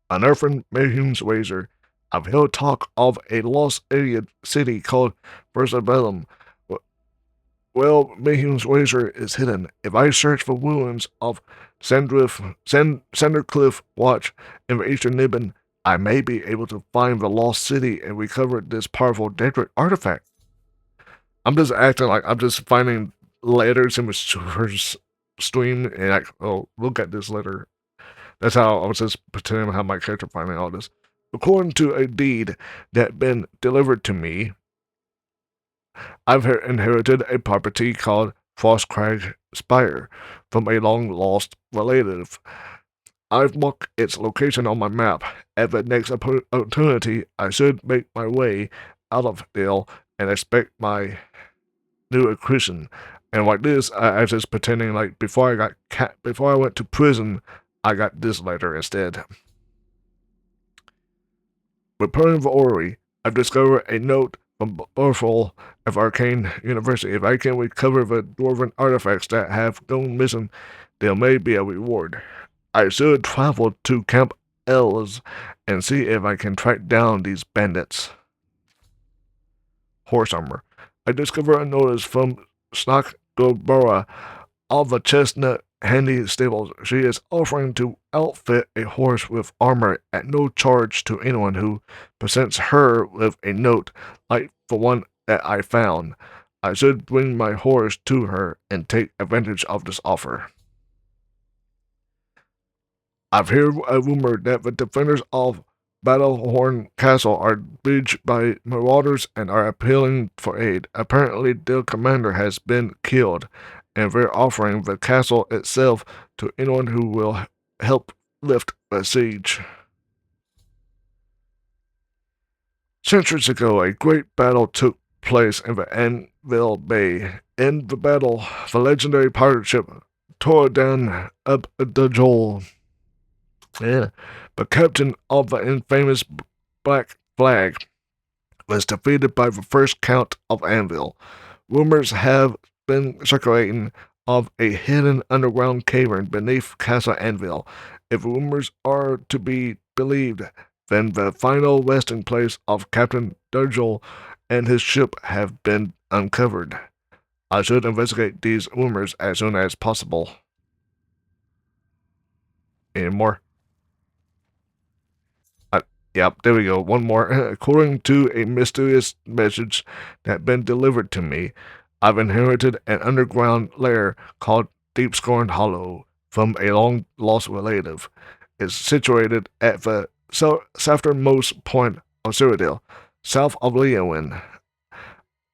Unearthing Mayhew's razor. I've heard talk of a lost alien city called Versabellum. Well, Mayhew's razor is hidden. If I search for ruins of Sandercliff Watch in the eastern Nibbin, I may be able to find the lost city and recover this powerful Daedric artifact. I'm just acting like I'm just finding letters in the stream and like, oh, look at this letter. That's how I was just pretending how my character finding all this. According to a deed that had been delivered to me, I've inherited a property called Frostcrag Spire from a long-lost relative. I've marked its location on my map. At the next opportunity, I should make my way out of Dale and expect my new accretion. And like this, I was just pretending like before I went to prison, I got this letter instead. Returning to Ori, I've discovered a note from Burful of Arcane University. If I can recover the dwarven artifacts that have gone missing, there may be a reward. I should travel to Camp Els and see if I can track down these bandits. Horse armor. I discovered a notice from Snock Gobara of the Chestnut Handy Stables. She is offering to outfit a horse with armor at no charge to anyone who presents her with a note like the one that I found. I should bring my horse to her and take advantage of this offer. I've heard a rumor that the defenders of Battlehorn Castle are besieged by marauders and are appealing for aid. Apparently, their commander has been killed, and they're offering the castle itself to anyone who will help lift the siege. Centuries ago, a great battle took place in the Anvil Bay. In the battle, the legendary pirate ship tore down up the Joel. The captain of the infamous Black Flag was defeated by the first Count of Anvil. Rumors have been circulating of a hidden underground cavern beneath Castle Anvil. If rumors are to be believed, then the final resting place of Captain Durgel and his ship have been uncovered. I should investigate these rumors as soon as possible. Any more? Yep, there we go. One more. According to a mysterious message that had been delivered to me, I've inherited an underground lair called Deepscorn Hollow from a long-lost relative. It's situated at the southernmost point of Cyrodiil, south of Leowin.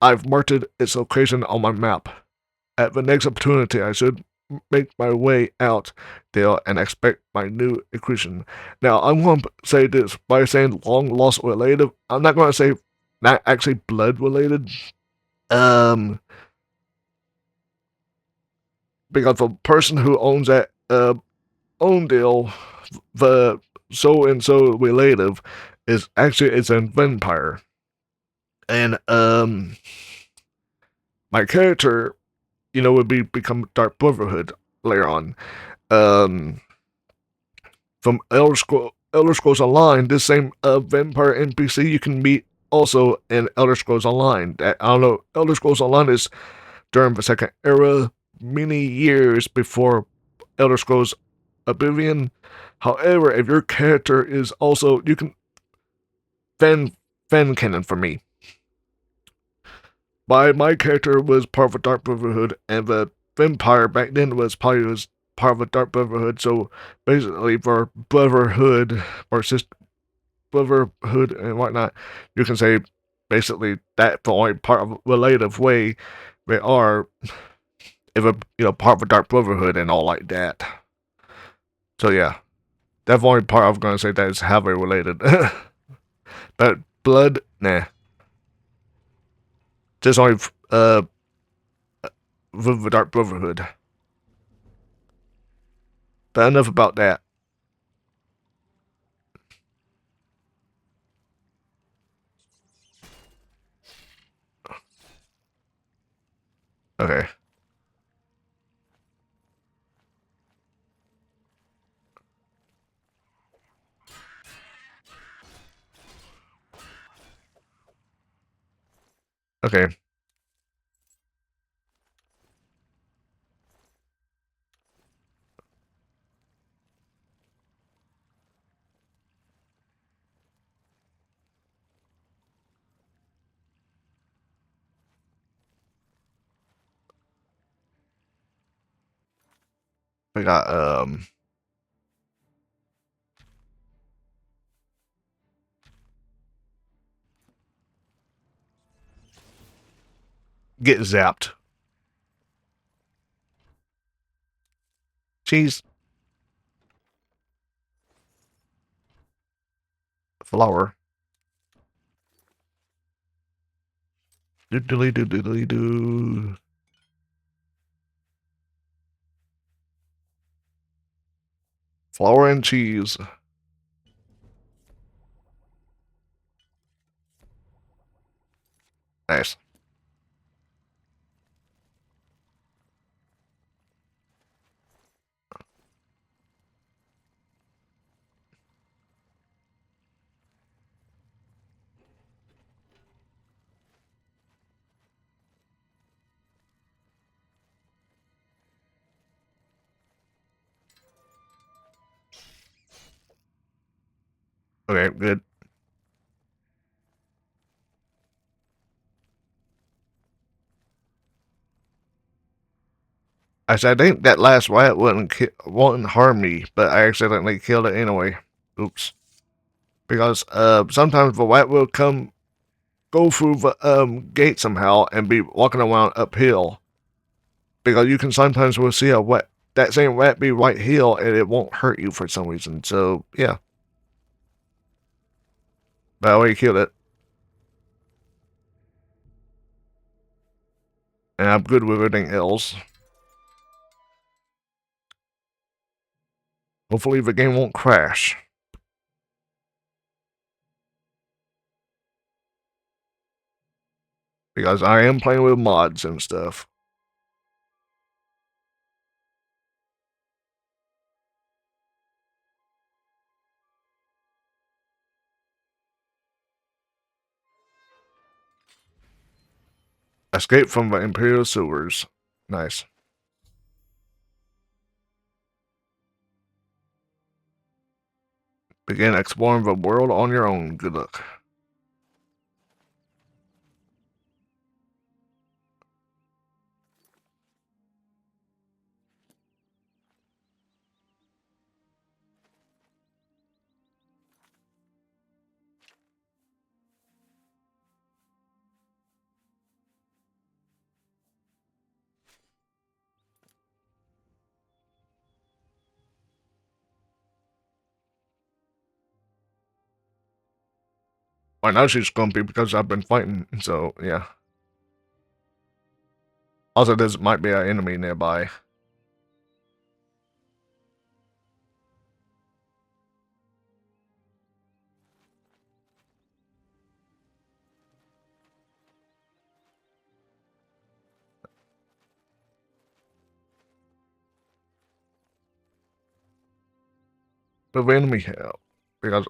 I've marked its location on my map. At the next opportunity, I should make my way out there and expect my new accretion. Now, I'm going to say this by saying long lost relative. I'm not going to say not actually blood related. Because the person who owns that own deal, the so and so relative, is actually it's a vampire. And my character, would become Dark Brotherhood later on. From Elder Scrolls Online, this same vampire NPC you can meet also in Elder Scrolls Online. I don't know, Elder Scrolls Online is during the Second Era, many years before Elder Scrolls Oblivion. However, if your character is also, you can fan canon for me. My character was part of the Dark Brotherhood, and the vampire back then was part of the Dark Brotherhood. So basically, for Brotherhood or Brotherhood and whatnot, you can say basically that the only part of relative way they are, if a part of the Dark Brotherhood and all like that. So yeah, That's the only part I was going to say that is heavily related. But blood, nah. Just only with the Dark Brotherhood. But enough about that. Okay. Okay. We got get zapped. Cheese. Flour. Doodly doo doodly doo. Flour and cheese. Nice. Okay, good. I said, I think that last rat wouldn't harm me, but I accidentally killed it anyway. Oops. Because sometimes the rat will go through the gate somehow and be walking around uphill. Because you can sometimes will see that same rat be right hill and it won't hurt you for some reason. So yeah. But I already killed it. And I'm good with everything else. Hopefully the game won't crash. Because I am playing with mods and stuff. Escape from the Imperial sewers. Nice. Begin exploring the world on your own. Good luck. Well, now she's grumpy because I've been fighting, so yeah. Also, there might be an enemy nearby. But the enemy help. Because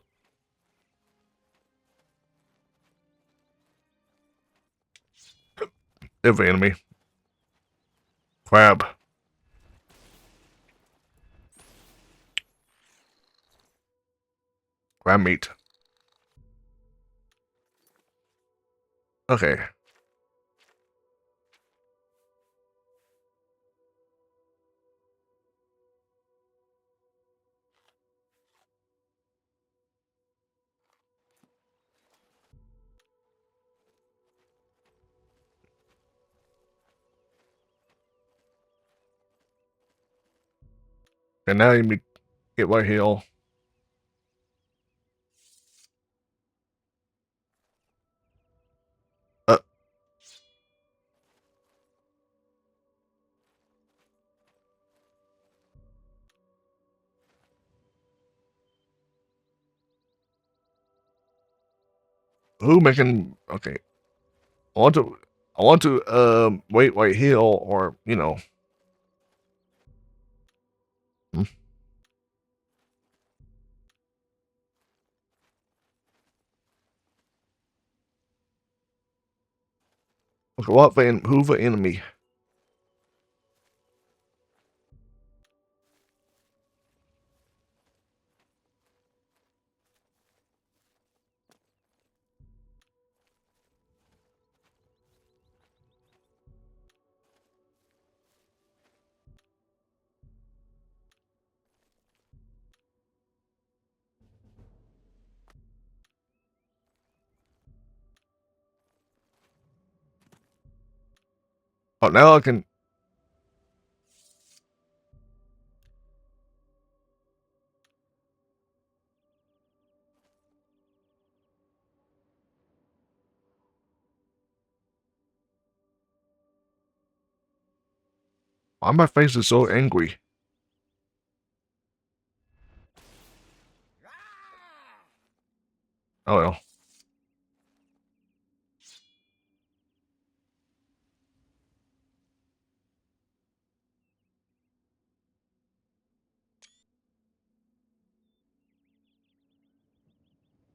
if the enemy. Crab. Crab meat. Okay. And now you get right here. who making? Okay, I want to wait heal or you know. Hmm. Okay, who the enemy? Oh, now I can. Why my face is so angry? Oh well.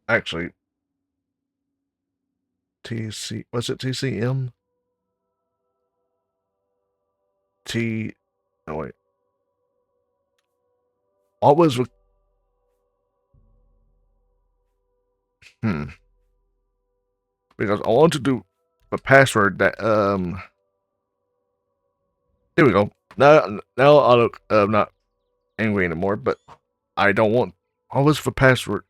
Actually, TC was it TCM? T. Oh wait. What was? Hmm. Because I want to do a password that Here we go. Now I look not angry anymore, but I don't want. What was the password?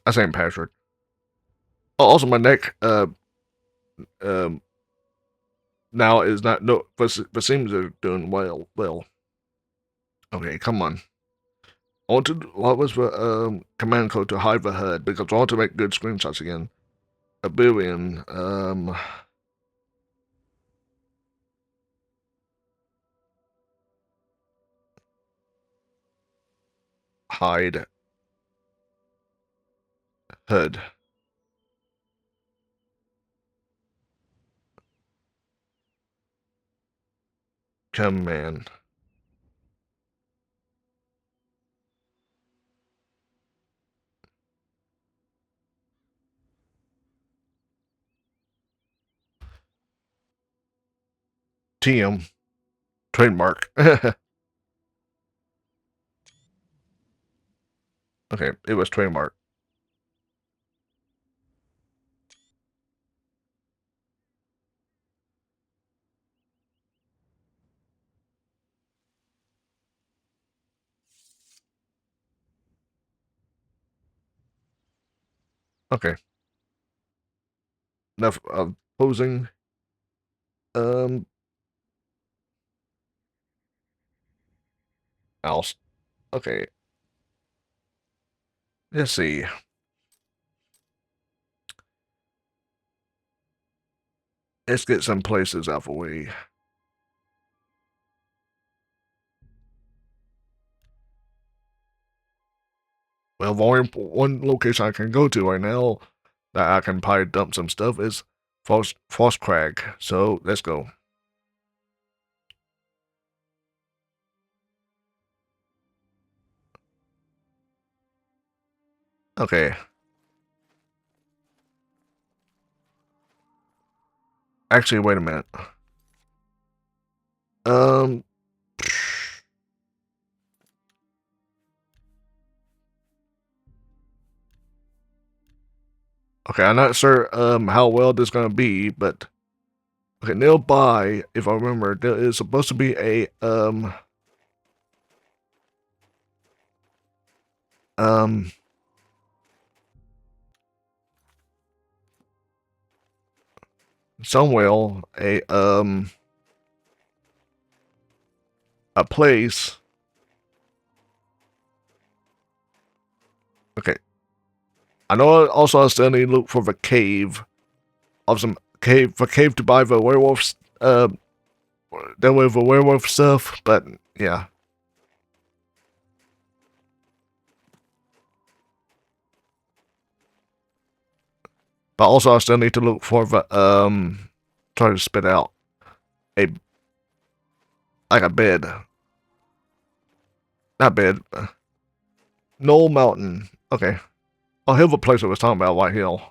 I say password. Oh, also my neck um now is not no, but seems to be doing well. Well, okay, come on. I want to. What was the command code to hide the HUD? Because I want to make good screenshots again. Oblivion. Hide HUD command. TM trademark. Okay, it was trademark. Okay. Enough of posing. Um, else. Okay. Let's see. Let's get some places out of the way. Well, the only one location I can go to right now that I can probably dump some stuff is Frost Crag. So let's go. Okay. Actually, wait a minute. Um. Okay, I'm not sure how well this is gonna be, but okay, nearby, if I remember, there is supposed to be a um somewhere a place. Okay, I know. Also, I still need to look for the cave of some cave to buy the werewolves. There with the werewolf stuff, but yeah. But also I still need to look for the try to spit out a like a bed. Not bed. Knoll Mountain. Okay. Oh, here's the place I was talking about, White Hill.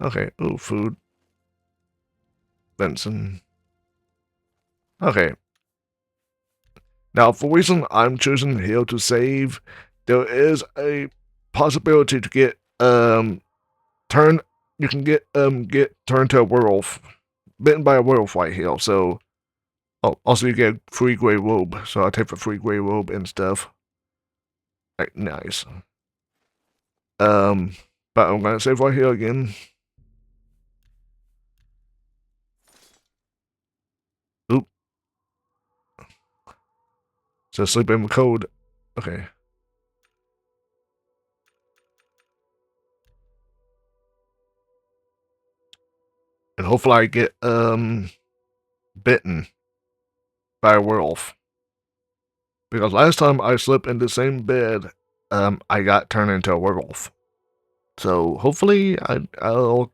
Okay. Ooh, food. Benson. Okay. Now, for reason I'm choosing Hill to save, there is a possibility to get turn. You can get turned to a werewolf, bitten by a werewolf, White Hill. So, oh, also you get free gray robe. So I take the free gray robe and stuff. Like nice. But I'm gonna save White Hill again. Oop. So sleep in the code. Okay. And hopefully I get bitten by a werewolf. Because last time I slept in the same bed, I got turned into a werewolf. So hopefully I'll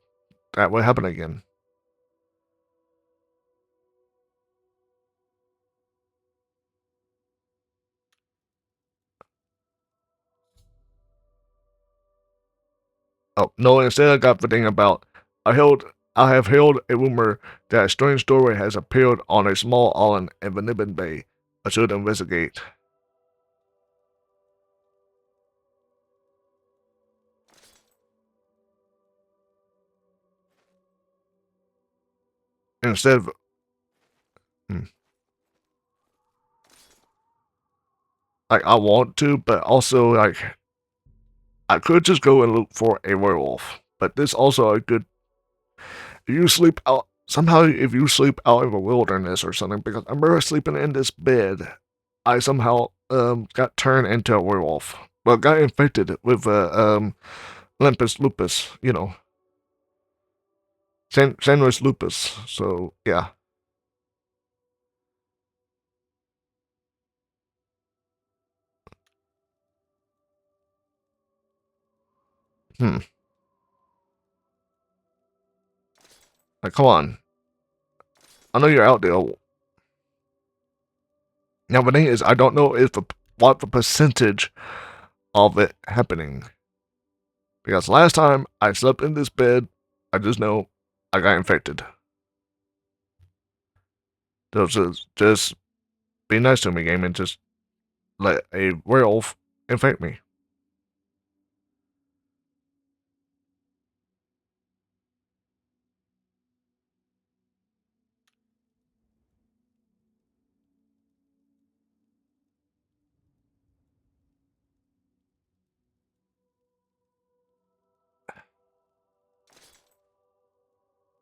that will happen again. Oh no! Instead, I got the thing about I have held a rumor that a strange doorway has appeared on a small island in the Nibbin Bay. I should investigate. Instead of like I want to, but also like I could just go and look for a werewolf. But this also a good. If you sleep out somehow, if you sleep out in the wilderness or something, because I remember sleeping in this bed, I somehow got turned into a werewolf. Well, got infected with limpus lupus, you know, Sanris lupus. So yeah. Hmm. Like, come on. I know you're out there. Now the thing is, I don't know if what the percentage of it happening. Because last time I slept in this bed, I just know I got infected. So just be nice to me, game, and just let a werewolf infect me.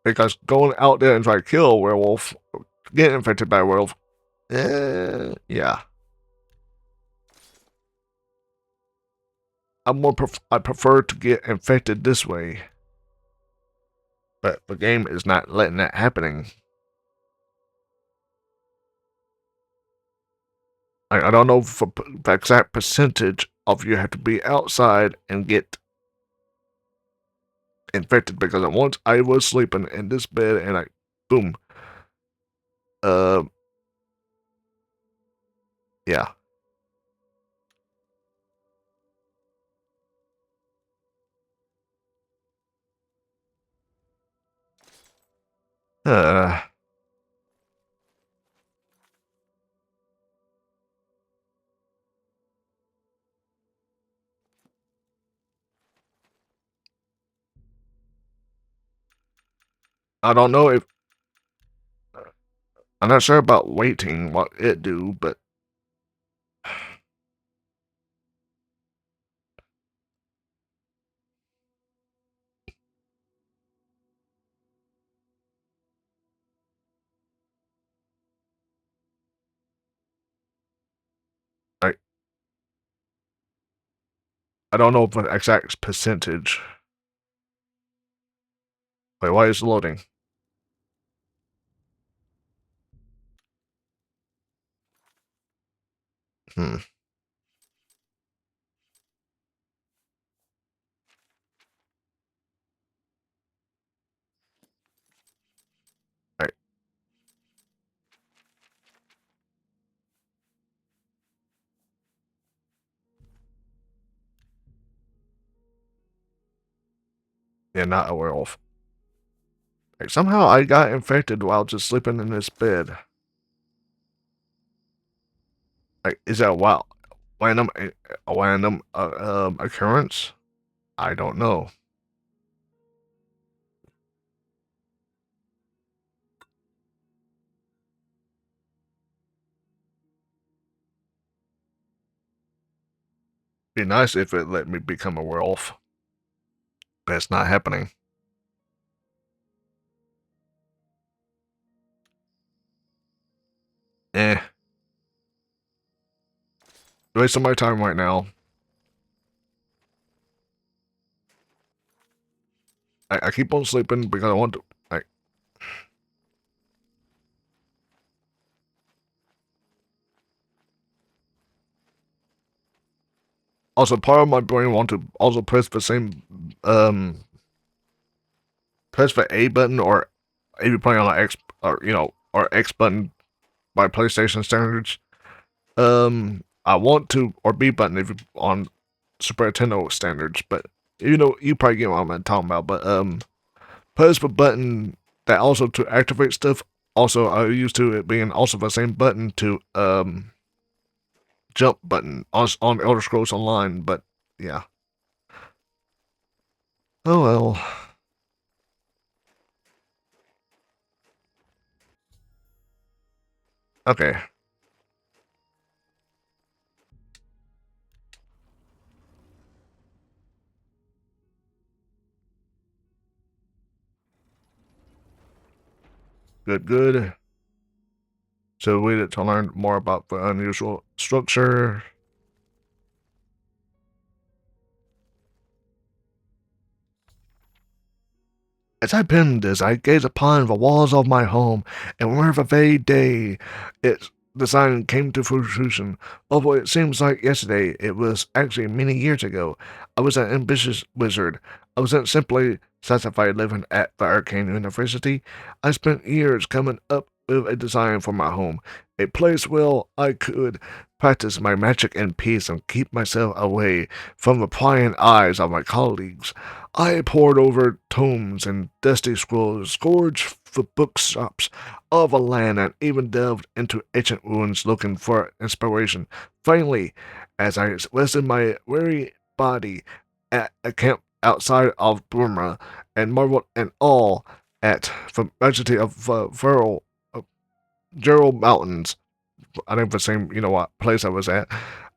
Because going out there and try to kill a werewolf, get infected by a werewolf, yeah. I prefer to get infected this way. But the game is not letting that happening. I don't know the exact percentage of you have to be outside and get infected, because once I was sleeping in this bed and boom. Yeah. Uh, I don't know if I'm not sure about waiting what it do, but I I don't know the exact percentage. Wait, why is it loading? Hmm. Yeah, not a werewolf. Like, somehow I got infected while just sleeping in this bed. Like, is that a random occurrence? I don't know. Be nice if it let me become a werewolf. But it's not happening. Eh. Wasting my time right now. I keep on sleeping because I want to. Also, part of my brain want to also press the same press the A button, or if you're playing on an X, or X button by PlayStation standards. I want to, or B button if you're on Super Nintendo standards, but you probably get what I'm talking about. But press the button that also to activate stuff. Also, I used to it being also the same button to jump button on Elder Scrolls Online, but yeah. Oh well. Okay. Good. So we need to learn more about the unusual structure. As I penned this, I gaze upon the walls of my home, and remember the very day its design came to fruition. Although it seems like yesterday, it was actually many years ago. I was an ambitious wizard. I wasn't simply satisfied living at the Arcane University. I spent years coming up with a design for my home, a place where I could practice my magic in peace and keep myself away from the prying eyes of my colleagues. I pored over tomes and dusty scrolls, scourged the bookshops of a land, and even delved into ancient ruins looking for inspiration. Finally, as I rested my weary body at a camp outside of Burma and marveled in awe at the majesty of the Gerald Mountains, I think the same, place I was at,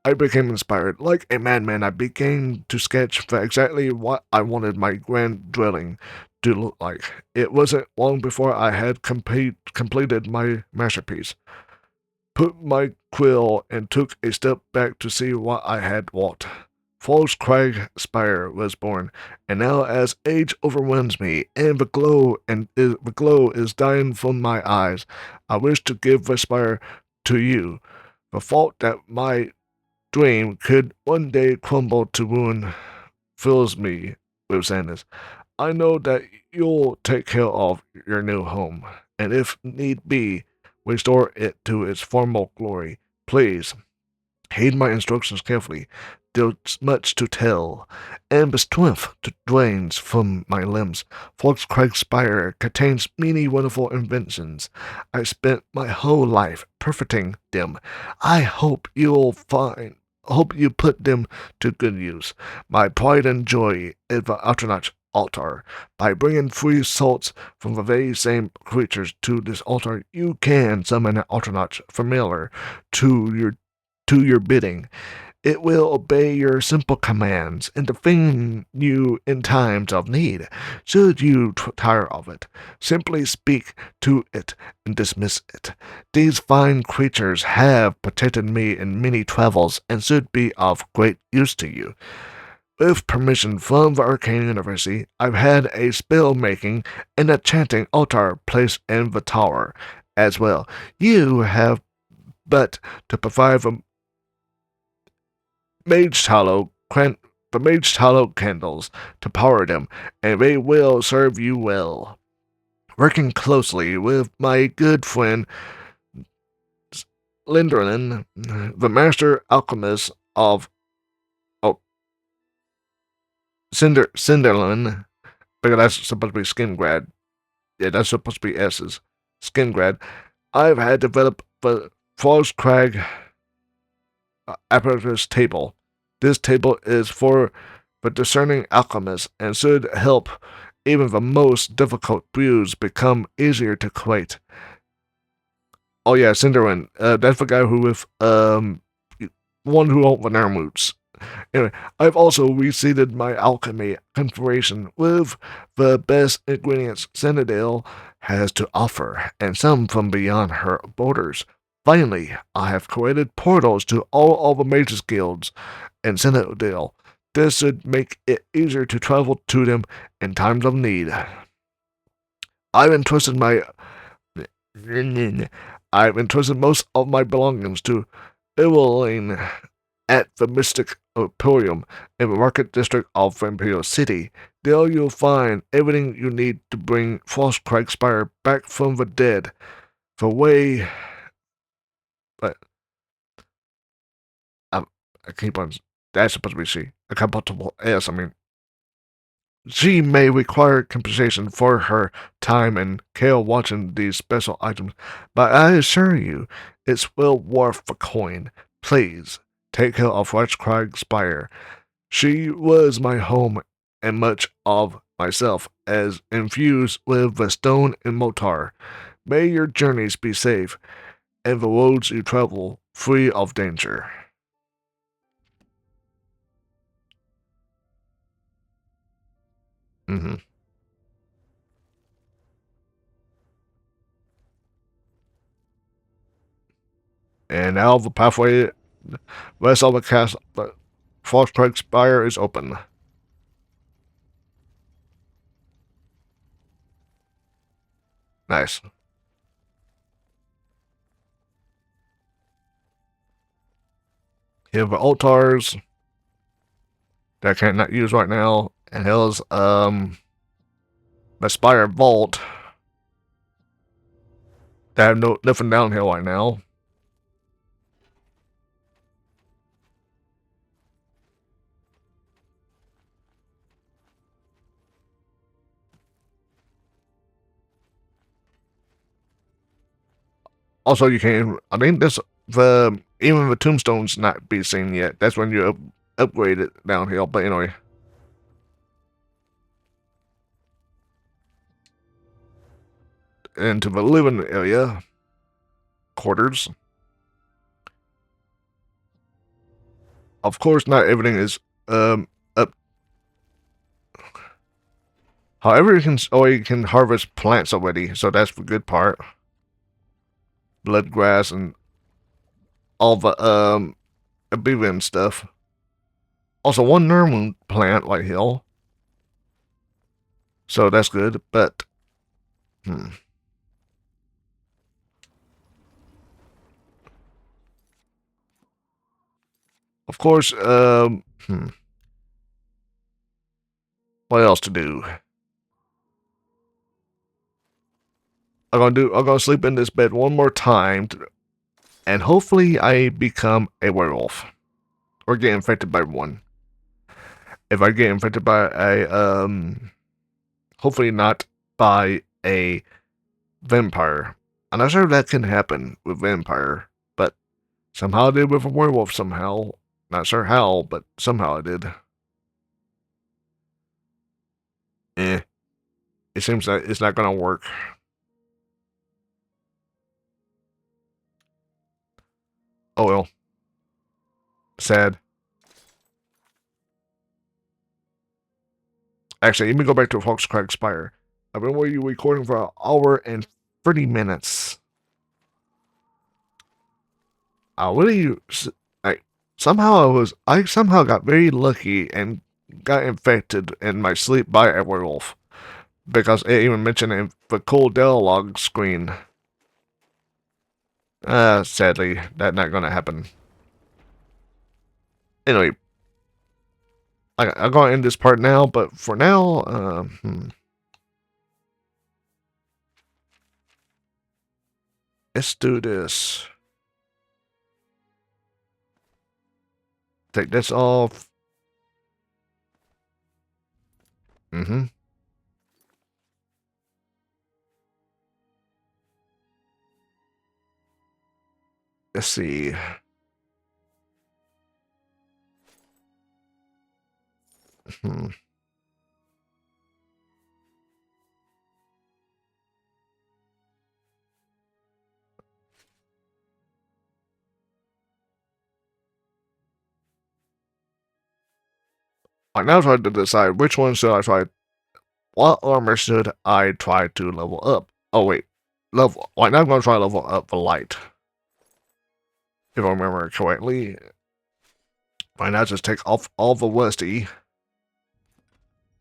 I became inspired. Like a madman, I began to sketch for exactly what I wanted my grand dwelling to look like. It wasn't long before I had completed my masterpiece, put my quill, and took a step back to see what I had wrought. False Crag Spire was born, and now as age overwhelms me, and the glow is dying from my eyes, I wish to give the spire to you. The thought that my dream could one day crumble to ruin fills me with sadness. I know that you'll take care of your new home, and if need be, restore it to its former glory. Please, heed my instructions carefully. There's much to tell, and the strength to drains from my limbs. Craig Spire contains many wonderful inventions. I spent my whole life perfecting them. I hope you put them to good use. My pride and joy is the alternate altar. By bringing free souls from the very same creatures to this altar, you can summon an alternate familiar to your bidding. It will obey your simple commands and defend you in times of need. Should you tire of it, simply speak to it and dismiss it. These fine creatures have protected me in many travels and should be of great use to you. With permission from the Arcane University, I've had a spell-making and a chanting altar placed in the tower as well. You have but to provide the mage tallow candles to power them, and they will serve you well. Working closely with my good friend Linderlin, the master alchemist of Cinderlin, because that's supposed to be skin grad. Yeah, that's supposed to be S's. Skin grad. I've had developed the Frost Crag apparatus table. This table is for the discerning alchemist and should help even the most difficult brews become easier to create. Oh yeah, Cinderin. That's the guy who with one who owns the Nermoots. Anyway, I've also reseeded my alchemy configuration with the best ingredients Cyndail has to offer, and some from beyond her borders. Finally, I have created portals to all of the mages guilds in Cyndail. This should make it easier to travel to them in times of need. I've entrusted my I've entrusted most of my belongings to Eveline at the Mystic Emporium in the Market District of Imperial City. There you'll find everything you need to bring Frostcrag Spire back from the dead. The way... But... I keep on... That's supposed to be C. A compatible S, I mean... She may require compensation for her time and care watching these special items, but I assure you, it's well worth the coin. Please, take care of Frostcrag Spire. She was my home and much of myself, as infused with the stone and motar. May your journeys be safe, and the roads you travel free of danger. Mm-hmm. And now the pathway west of the castle, the Frostcrag Spire is open. Nice. Here are the altars that I can't not use right now, and here's the Spire Vault that I have nothing down here right now. Also, you can. I think this even the tombstones not be seen yet. That's when you upgrade it downhill. But anyway, into the living area quarters. Of course, not everything is up. However, you can harvest plants already, so that's the good part. Blood grass and all the Oblivion stuff. Also, one Nermoon plant right here. So that's good, but... Of course, what else to do? I'm gonna sleep in this bed one more time, and hopefully I become a werewolf. Or get infected by one. If I get infected by a, hopefully not by a vampire. I'm not sure that can happen with vampire, but somehow I did with a werewolf somehow. Not sure how, but somehow I did. It seems like it's not gonna work. Oh well. Sad. Actually, let me go back to Frostcrag Spire. I've been recording for an hour and 30 minutes. I somehow got very lucky and got infected in my sleep by a werewolf. Because it even mentioned in the cool dialogue screen. Sadly, that's not gonna happen. Anyway, I'm gonna end this part now, but for now, let's do this. Take this off. let's see. I now try to decide which one should I try. What armor should I try to level up? Oh wait, level. Right now I'm gonna try to level up the light. If I remember correctly. Right now just take off all the Westy.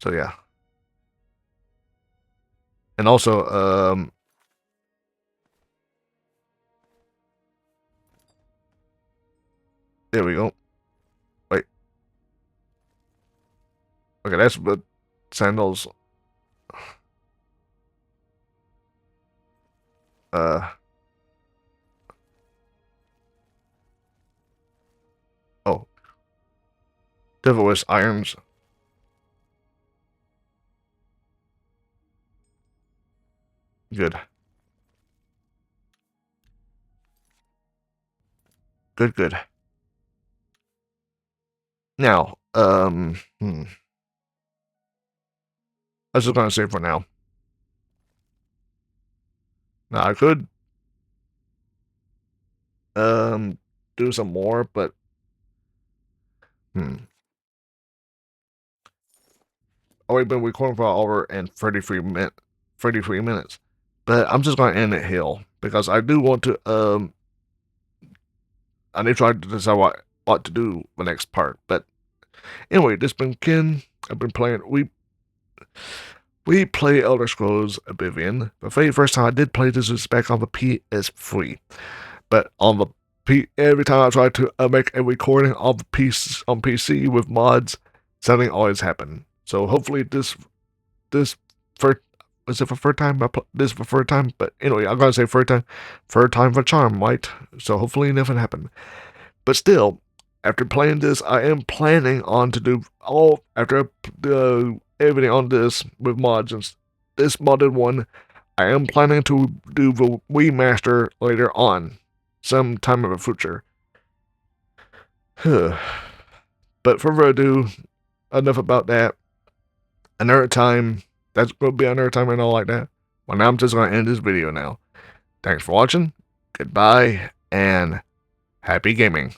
So yeah. And also, there we go. Wait. Okay, that's the sandals. Oh. Devil's irons. Good. Good. Now, I was just gonna say for now. Now I could do some more, but already been recording for an hour and 33 minutes. But I'm just gonna end it here because I do want to I need to try to decide what to do the next part. But anyway, this has been Ken. I've been playing we play Elder Scrolls Oblivion. The very first time I did play this was back on the PS3. But on the every time I try to make a recording of the piece on PC with mods, something always happens. So hopefully this first was it for third time? This is the third time, but anyway, I'm gonna say third time for charm, right? So hopefully nothing happened. But still, after playing this, I am planning on to do after everything on this with mods and this modded one. I am planning to do the remaster later on, sometime in the future. But further ado, enough about that. Another time. That's going to be another time and all like that. Well, now I'm just going to end this video now. Thanks for watching. Goodbye and happy gaming.